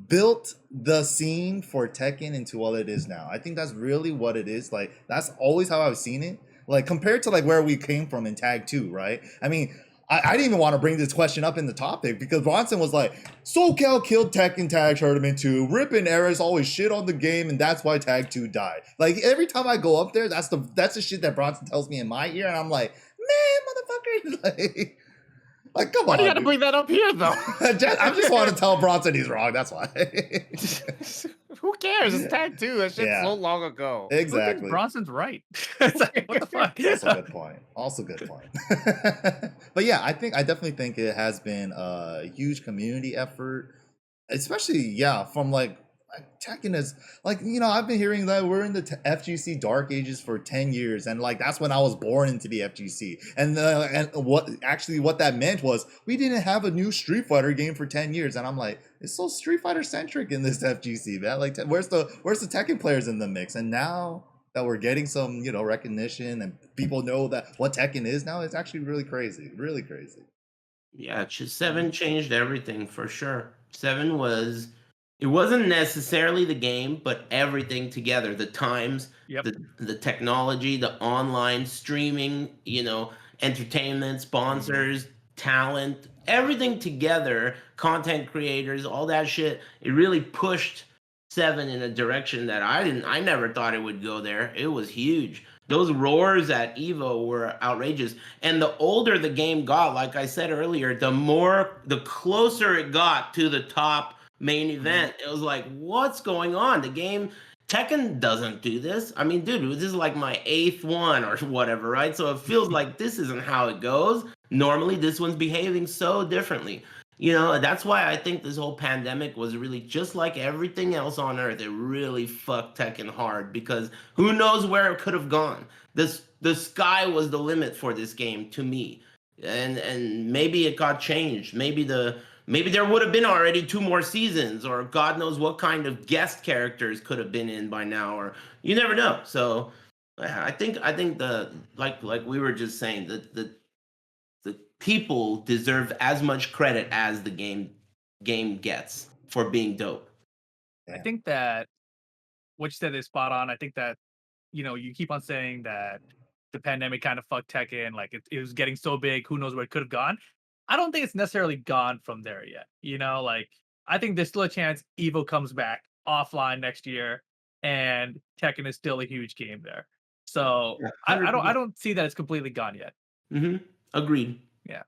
built the scene for Tekken into what it is now. I think that's really what it is. Like that's always how I've seen it. Like compared to like where we came from in Tag 2, right? I mean, I didn't even want to bring this question up in the topic because Bronson was like, SoCal killed Tekken Tag Tournament 2. Rip and Aris always shit on the game, and that's why Tag 2 died. Like every time I go up there, that's the shit that Bronson tells me in my ear, and I'm like, man, motherfucker, like come on. Why do you gotta bring that up here though? I just want to tell Bronson he's wrong. That's why. Who cares? It's Tag 2. That shit's so long ago. Exactly. Bronson's right. It's like, what the fuck? Also good point. But yeah, I definitely think it has been a huge community effort, especially from like Tekken is like, I've been hearing that we're in the FGC dark ages for 10 years. And like, that's when I was born into the FGC. And what that meant was we didn't have a new Street Fighter game for 10 years. And I'm like, it's so Street Fighter centric in this FGC, man. Like, where's the Tekken players in the mix? And now that we're getting some, recognition and people know that what Tekken is now, it's actually really crazy. Really crazy. Yeah, 7 changed everything for sure. 7 it wasn't necessarily the game, but everything together. The times, the technology, the online streaming, entertainment, sponsors, talent, everything together, content creators, all that shit. It really pushed Seven in a direction that I never thought it would go there. It was huge. Those roars at Evo were outrageous. And the older the game got, like I said earlier, the closer it got to the top main event. It was like, what's going on? The game Tekken doesn't do this. I mean, dude, this is like my 8th one or whatever, right? So it feels like this isn't how it goes. Normally, this one's behaving so differently. That's why I think this whole pandemic was really just like everything else on Earth. It really fucked Tekken hard because who knows where it could have gone. The sky was the limit for this game to me, and maybe it got changed. Maybe there would have been already 2 more seasons, or God knows what kind of guest characters could have been in by now, or you never know. So I think the like we were just saying that the people deserve as much credit as the game gets for being dope. I think that what you said is spot on. I think that you keep on saying that the pandemic kind of fucked Tekken, like it was getting so big, who knows where it could have gone. I don't think it's necessarily gone from there yet. Like I think there's still a chance Evo comes back offline next year, and Tekken is still a huge game there. So Yeah, I don't see that it's completely gone yet. Agreed. Yeah.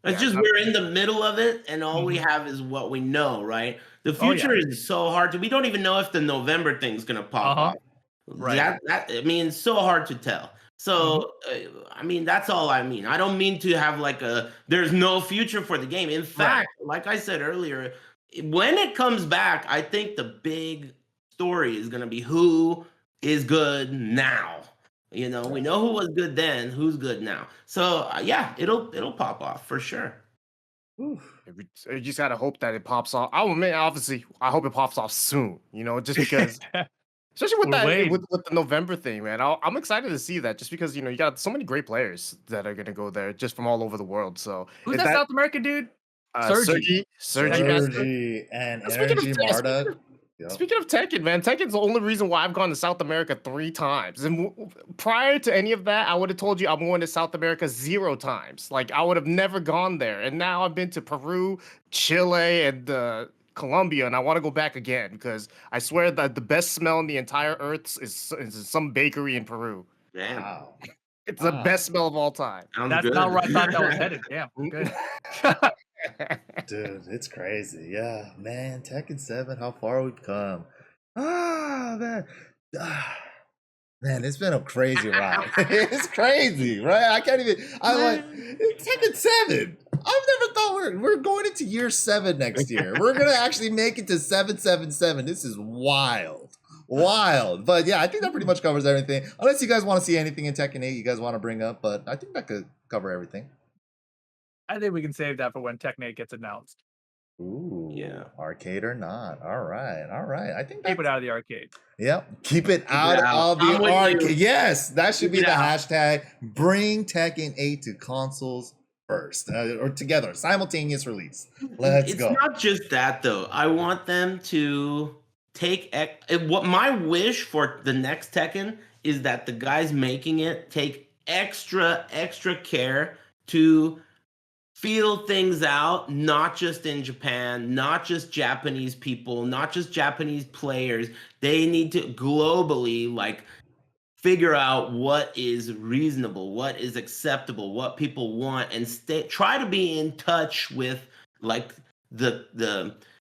It's just we're in the middle of it, and all we have is what we know, right? The future is so hard we don't even know if the November thing's gonna pop off. Right. I mean, it's so hard to tell. So, I mean, that's all I mean. I don't mean to have like there's no future for the game. In fact, like I said earlier, when it comes back, I think the big story is gonna be who is good now. We know who was good then, who's good now. So yeah, it'll pop off for sure. You just gotta hope that it pops off. Obviously, I hope it pops off soon. Just because, especially with the November thing, man. I'm excited to see that, just because you got so many great players that are gonna go there just from all over the world. So who's that South American dude? Sergi and Energy Marduk. Yep. Speaking of Tekken, man, Tekken's the only reason why I've gone to South America 3 times. And prior to any of that, I would have told you I'm going to South America 0 times. Like, I would have never gone there. And now I've been to Peru, Chile, and Colombia, and I want to go back again because I swear that the best smell in the entire earth is some bakery in Peru. Damn. Wow. It's the best smell of all time. That's not where I thought that was headed. Damn. Good. Dude, it's crazy. Yeah, man. Tekken 7, how far we've come. Man. Man, it's been a crazy ride. It's crazy, right? I'm like, Tekken 7. I've never thought we're going into year 7 next year. We're gonna actually make it to 777. This is wild. But yeah, I think that pretty much covers everything. Unless you guys want to see anything in Tekken 8 you guys want to bring up, but I think that could cover everything. I think we can save that for when Tekken 8 gets announced. Ooh, yeah. Arcade or not. All right. I think keep it out of the arcade. Yep. Keep it out of the arcade. Yes, that should be the hashtag. Bring Tekken 8 to consoles first, or together, simultaneous release. Let's go. It's not just that though. I want them to take what my wish for the next Tekken is that the guys making it take extra care to feel things out, not just in Japan, not just Japanese people, not just Japanese players. They need to globally figure out what is reasonable, what is acceptable, what people want, and try to be in touch with the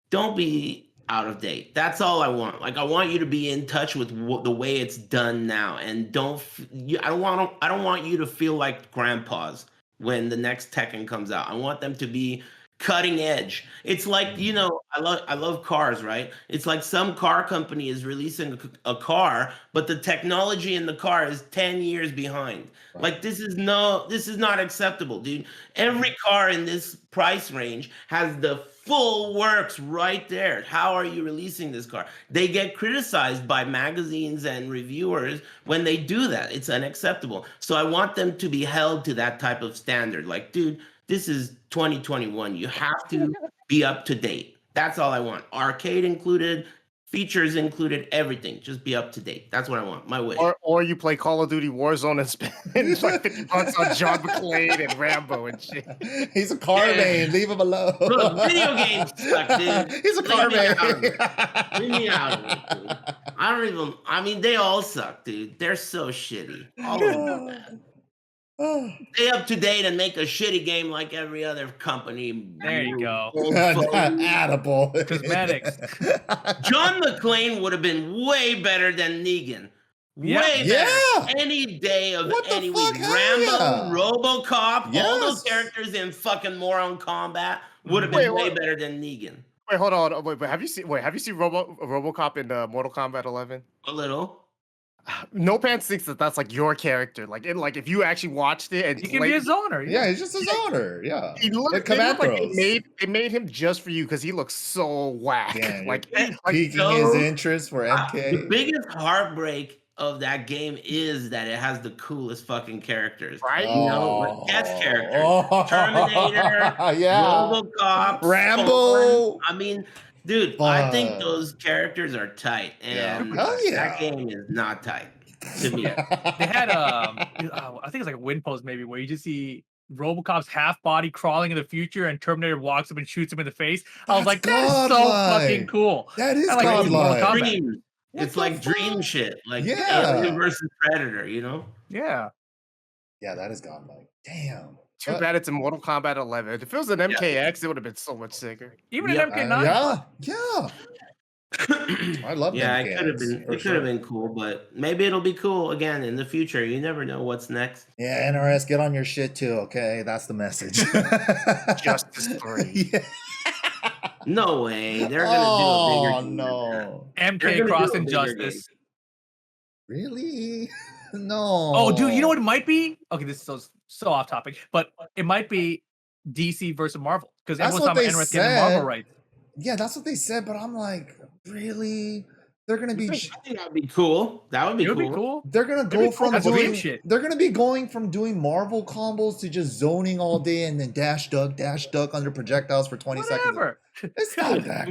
don't be out of date. That's all I want. I want you to be in touch with the way it's done now, and I don't want you to feel like grandpas when the next Tekken comes out. I want them to be cutting edge. It's like, I love cars, right? It's like some car company is releasing a car, but the technology in the car is 10 years behind. Right. This is not acceptable, dude. Every car in this price range has the full works right there. How are you releasing this car? They get criticized by magazines and reviewers when they do that. It's unacceptable. So I want them to be held to that type of standard. Dude, this is 2021. You have to be up to date. That's all I want. Arcade included, features included everything. Just be up to date. That's what I want. My wish. Or you play Call of Duty Warzone and spend like $50 on John McClane and Rambo and shit. He's a car Yeah. main. Leave him alone. Look, video games suck, dude. He's a Leave car me main. out of it. Leave me out of it, dude. I mean, they all suck, dude. They're so shitty. All of them are bad. Stay up to date and make a shitty game like every other company. There you go. Attaboy. Cosmetics. John McClane would have been way better than Negan. Yeah. Way better. Any day of What the any fuck? week. Hell Rambo, yeah. RoboCop, all Yes. those characters in fucking Moron Combat would have Wait, been way what? better than Negan. Wait, hold on. Wait, but have you seen RoboCop in Mortal Kombat 11? A little. No Pants thinks that that's like your character. Like, if you actually watched it and He can be a zoner. Yeah, he's just his owner. Yeah. he looked, Like they Command look like Bros. they made him just for you because he looks so whack. Yeah, like Piquing so- his interest for The MK. biggest heartbreak of that game is that it has the coolest fucking characters. right? You know, like guest characters. Oh. Terminator, Yeah. RoboCop, Rambo. Spawn. I mean, dude, I think Fuck. those characters are tight, Yeah. and Hell yeah. that game is not tight to me. They had I think it's like a win post maybe where you just see RoboCop's half body crawling in the future and Terminator walks up and shoots him in the face. I was That's like, that's so godlike. fucking cool. That is I like Mortal godlike. Kombat. Dream. What It's the like dream fuck? shit, like Yeah. Alien versus Predator. You know? Yeah. Yeah, that is godlike. Damn. Too But- bad it's in Mortal Kombat 11. If it was an MKX, it would have been so much sicker. Even Yeah, in MK9. Yeah. I love Yeah, MKX, it could have been. for It could sure. have been cool, but maybe it'll be cool again in the future. You never know what's next. Yeah, NRS, get on your shit too, okay? That's the message. Justice 3. Yeah. No way. They're gonna Oh, do a bigger game than no. They're MK gonna Cross do a bigger Injustice. Really? No. Oh, dude, you know what it might be? Okay, this is so off topic, but it might be DC versus Marvel because That's everyone's what talking about they NRS getting Marvel said. rights. Yeah, that's what they said, but I'm like, really? They're gonna be I think that'd be cool. That would be It would cool. be cool. they're gonna It'd go be cool. from That's weird doing shit. they're gonna be going from doing Marvel combos to just zoning all day and then dash duck under projectiles for 20 seconds. Whatever. It's not that.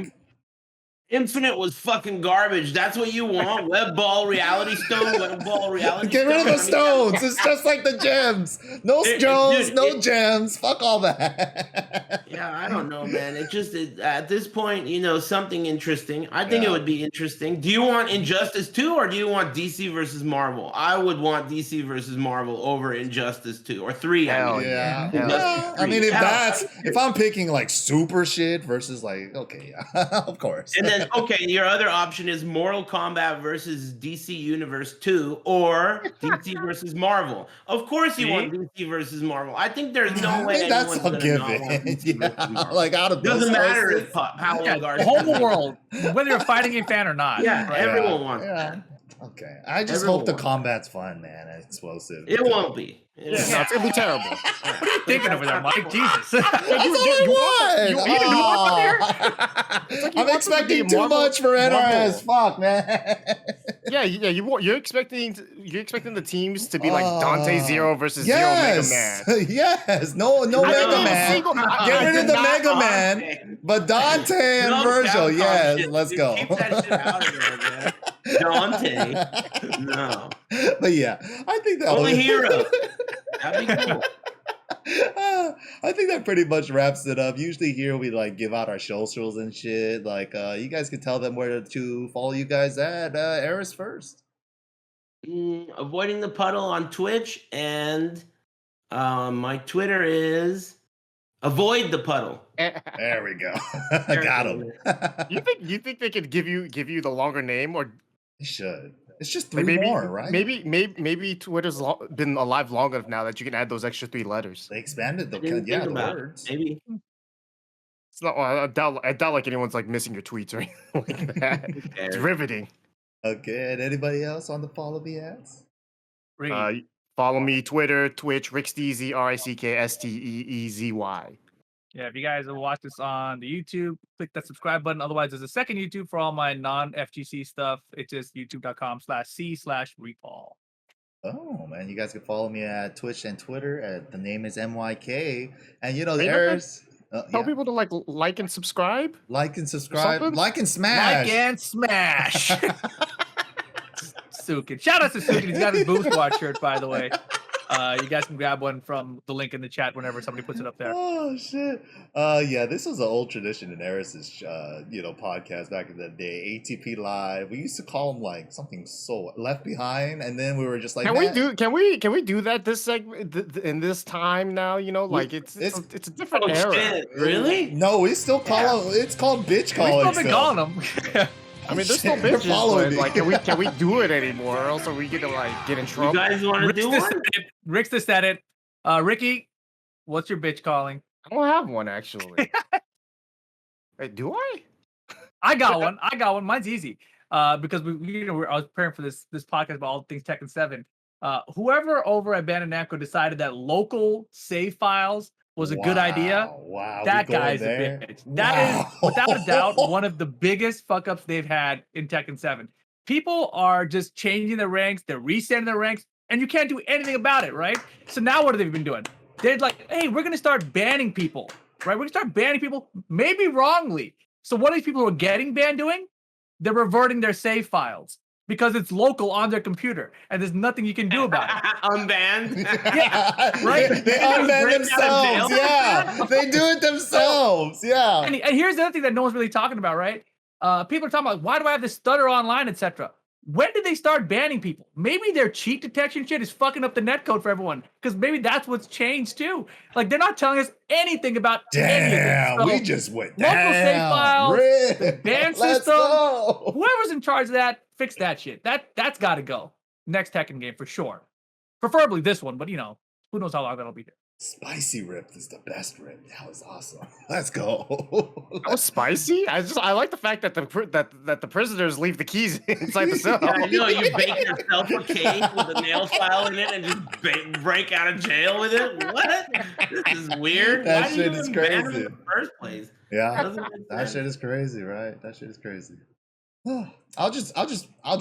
Infinite was fucking garbage. That's what you want? Web ball reality stone? Web ball reality Get rid of the stone? I mean, stones. It's just like the gems. No Dude, stones, dude, no it- gems. Fuck all that. yeah, I don't know, man. At this point, you know, something interesting. I think it Yeah. would be interesting. Do you want Injustice 2 or do you want DC versus Marvel? I would want DC versus Marvel over Injustice 2 or 3. I Hell mean. Yeah. Yeah. Well, I mean, if Yeah. if I'm picking like super shit versus like, okay, yeah, of course. And then, okay, your other option is Mortal Kombat versus DC Universe 2 or DC versus Marvel. Of course, you want DC versus Marvel. I think there's no I way think that's anyone's a gonna not want given. DC versus Yeah, Marvel. like out of those Doesn't matter choices. if Paolo Yeah, the Garcia. whole world, whether you're a fighting game fan or not. Yeah, right? everyone wants Yeah. that. Okay. I just Everyone hope the wants combat's fun, man, and explosive. It won't be. No, it's gonna be terrible. What are you thinking over there, Mike? Jesus. That's all I you want. want there? Oh. It's like you I'm want them to be expecting too Marvel- much for NRS. Fuck, man. Yeah, you're expecting the teams to be like Dante Zero versus yes. Zero Mega Man. Yes. No I Mega didn't Man. single- I- Get I rid of did the not- Mega Man. But Dante and No Virgil, Capcom yes, shit, let's dude. go. Keep that shit out of there, man. Dante. No. But yeah, I think that Only was- hero. That'd be cool. I think that pretty much wraps it up. Usually here we like give out our socials and shit. Like you guys can tell them where to follow you guys at. Aris first. Avoiding the Puddle on Twitch, and my Twitter is Avoid the Puddle. There we go. I got him. You think they could give you the longer name, or They should. It's just like, three maybe more, right? maybe Twitter's been alive long enough now that you can add those extra 3 letters. They expanded the I didn't yeah think the about words. it. Maybe. It's not. I doubt like anyone's like missing your tweets or anything like that. Who It's cares? riveting. Okay, and anybody else on the follow me ads? Riggy. Follow me Twitter, Twitch, Ricksteezy, RickSteezy. Yeah, if you guys will watch this on the YouTube, click that subscribe button. Otherwise, there's a second YouTube for all my non-FGC stuff. It's just youtube.com/c/repaul. Oh man, you guys can follow me at Twitch and Twitter. The name is MYK, and you know Wait, there's Tell Yeah. people to like and subscribe. Like and subscribe. something? Like and smash. Like and smash. Sukin. Shout out to Sukin. He's got his Boom Squad shirt, by the way. You guys can grab one from the link in the chat whenever somebody puts it up there. Oh shit! Yeah, this was an old tradition in Aris's, podcast back in the day. ATP Live. We used to call them like something so Left Behind, and then we were just like, Can we do that this segment in this time now? Like it's a different Oh era. shit! Really? No, we still call them. It's called bitch We've calling. still been calling them. I mean, they're still Shit, they're bitches, following but me. like, can we do it anymore? Or else are we gonna get in You trouble? guys want to do Rickstah one? said it. Rickstah said it. Ricky, what's your bitch calling? I don't have one actually. Wait, do I? I got one. Mine's easy. Because I was preparing for this podcast about all things Tekken 7. Whoever over at Bandai Namco decided that local save files was a good idea, Wow, that we going guy's there? a bitch. That is, without a doubt, one of the biggest fuck ups they've had in Tekken 7. People are just changing their ranks, they're resetting their ranks, and you can't do anything about it, right? So now what have they been doing? They're like, hey, we're gonna start banning people, right? We're gonna start banning people, maybe wrongly. So what are these people who are getting banned doing? They're reverting their save files because it's local on their computer, and there's nothing you can do about it. Unbanned. Yeah, right? They unban themselves. Yeah, they do it themselves. Yeah. And here's the other thing that no one's really talking about, right? People are talking about, why do I have this stutter online, etc. When did they start banning people? Maybe their cheat detection shit is fucking up the netcode for everyone, because maybe that's what's changed too. Like, they're not telling us anything about any Damn, of this. we So, just went local down. save files, Rip. the ban Let's system, go. whoever's in charge of that, fix that shit. That's got to go. Next Tekken game for sure. Preferably this one, but who knows how long that'll be there. Spicy Rip is the best Rip. That was awesome. Let's go. That was spicy. I like the fact that the prisoners leave the keys inside the cell. Yeah, I know you bake yourself a cake with a nail file in it and just break out of jail with it. What? This is weird. That Why do shit you is even ban them crazy. in the first place? Yeah, Doesn't make that sense. shit is crazy, right? That shit is crazy. I'll just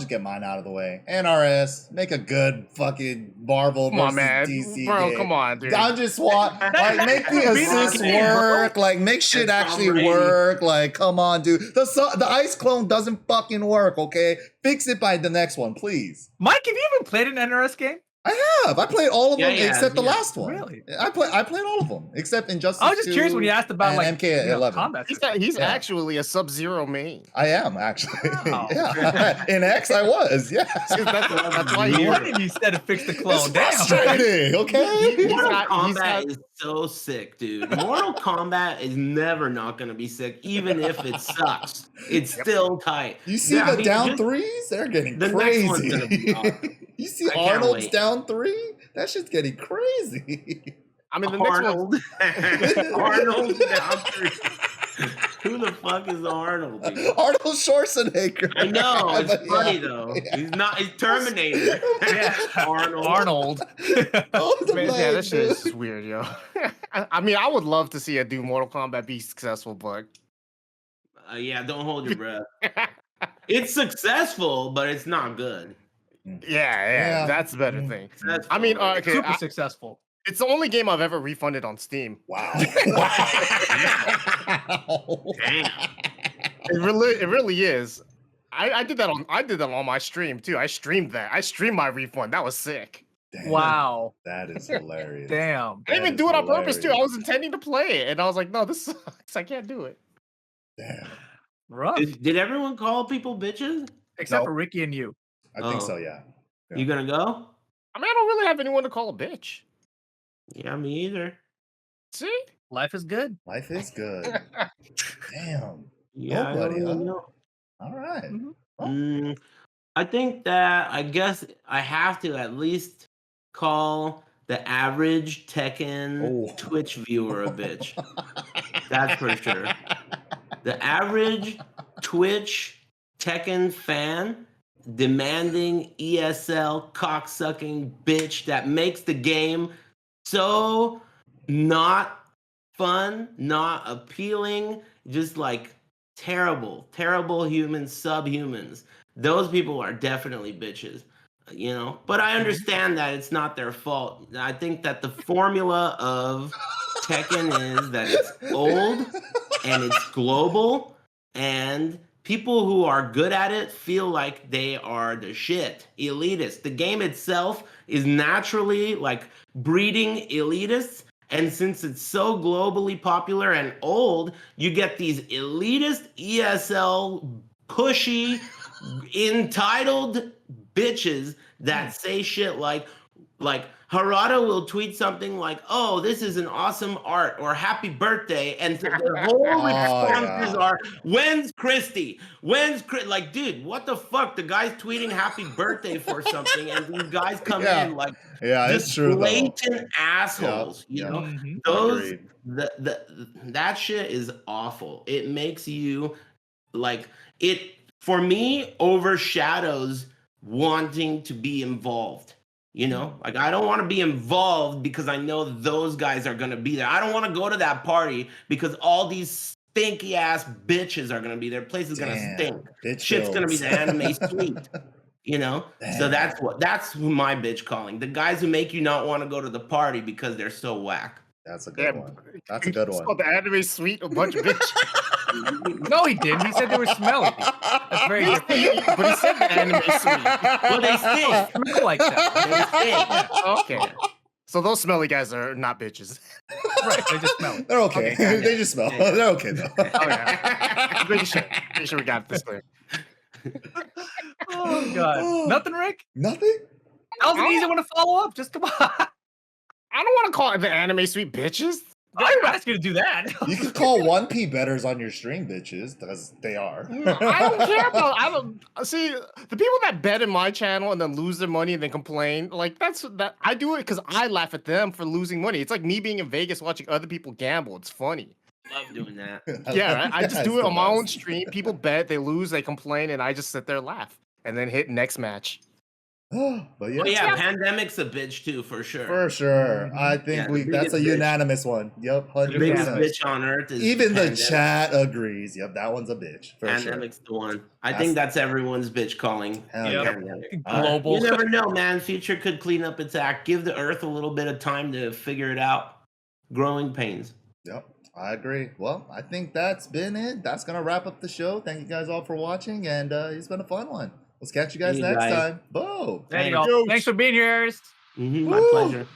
get mine out of the way. NRS, make a good fucking Marvel Come on, versus man. DC Bro, game. come on, dude. I just want make the Beat assists the game, bro. work, make shit It's Tom actually Brady. work. Come on, dude. The ice clone doesn't fucking work. Okay, fix it by the next one, please. Mike, have you ever played an NRS game? I have. I played all of them Yeah, except the yeah. last one. Really? I played all of them except Injustice. I was just 2 curious when you asked about and MK11. combat. He's Yeah. actually a Sub-Zero main. I am actually. Wow. Yeah. In X, I was. Yeah. That's why You you. wanted you said to fix the clone. It's Damn. frustrating. Okay. Mortal got- he's Kombat got- is so sick, dude. Mortal Kombat is never not going to be sick, even if it sucks. It's still tight. You see Yeah, I the mean, down just- threes? They're getting The next one's gonna crazy. be awesome. You see I can't Arnold's wait. down 3? That shit's getting crazy. I mean, the next one. Arnold. Arnold down three. Who the fuck is Arnold, dude? Arnold Schwarzenegger. I know, it's But funny yeah. though. Yeah. He's Terminator. Yeah. Arnold. Oh, the Man, yeah, leg, that shit dude. is weird, yo. I mean, I would love to see a do Mortal Kombat be successful, but Yeah, don't hold your breath. It's successful, but it's not good. yeah, that's the better thing. Successful, I mean, right? okay, Super successful. it's the only game I've ever refunded on Steam. Wow. Damn. It really is. I did that on my stream too. I streamed that. I streamed my refund. That was sick. Damn, Wow. That is hilarious. Damn. I didn't even That do is it on purpose too. I hilarious. was intending to play it, and I was like, no, this sucks. I can't do it. Damn. Rough. Did everyone call people bitches? Except No. for Ricky and you. I think Oh. so, yeah. Yeah. You gonna go? I mean, I don't really have anyone to call a bitch. Yeah, me either. See? Life is good. Life is good. Damn. Yeah, I Nobody, don't huh? know. All right. Mhm. Mm, I think that I guess I have to at least call the average Tekken Oh. Twitch viewer a bitch. That's for sure. The average Twitch Tekken fan demanding ESL cocksucking bitch that makes the game so not fun, not appealing, just like terrible subhumans. Those people are definitely bitches, But I understand that it's not their fault. I think that the formula of Tekken is that it's old and it's global, and people who are good at it feel like they are the shit, elitist. The game itself is naturally like breeding elitists, and since it's so globally popular and old, you get these elitist ESL pushy entitled bitches that say shit like Harada will tweet something like, "Oh, this is an awesome art," or "Happy birthday," and their whole responses are, "When's Christy? When's like, dude, what the fuck? The guy's tweeting happy birthday for something, and these guys come in like it's just true though. blatant assholes. You know, Mhm. those Agreed. that shit is awful. It makes you like it for me overshadows wanting to be involved. You know, like I don't want to be involved because I know those guys are going to be there. I don't want to go to that party because all these stinky ass bitches are going to be there. Place is going to stink. Shit's going to be the anime suite. You know, so that's who my bitch calling. The guys who make you not want to go to the party because they're so whack. That's a good one. That's a good one. Called the anime suite a bunch of bitches. No, he didn't. He said they were smelly. That's very different. But he said the anime suite. Well, they stink. Smell like that. They stink. Okay. So those smelly guys are not bitches. Right, they just smell it. They're okay. They just smell. They're okay though. Oh yeah. Pretty sure we got this clear. Oh god. Nothing, Rick? Nothing? That was an easy one to follow up. Just come on. I don't want to call it the anime suite bitches. I didn't ask you to do that. You can call 1P betters on your stream bitches, because they are. I don't care about. I don't see the people that bet in my channel and then lose their money and then complain. Like that. I do it because I laugh at them for losing money. It's like me being in Vegas watching other people gamble. It's funny. Love doing that. Yeah, I just do it That's on my the own best. stream. People bet, they lose, they complain, and I just sit there laugh and then hit next match. But yeah, Oh yeah, pandemic's a bitch too, for sure. for sure. I think Yeah, the that's a biggest bitch. unanimous one. Yep, The biggest 100%. bitch on earth is Even the pandemic. chat agrees. Yep, that one's a bitch. For sure. Pandemic's the one. I think that's everyone's bitch calling. Hell Yep. yeah. Pandemic. Global. You never know, man. Future could clean up its act. Give the earth a little bit of time to figure it out. Growing pains. Yep, I agree. Well, I think that's been it. That's gonna wrap up the show. Thank you guys all for watching, and it's been a fun one. Let's catch you guys See you next guys. time. Boom. There you go. Thanks for being here, Aris. My Woo. pleasure.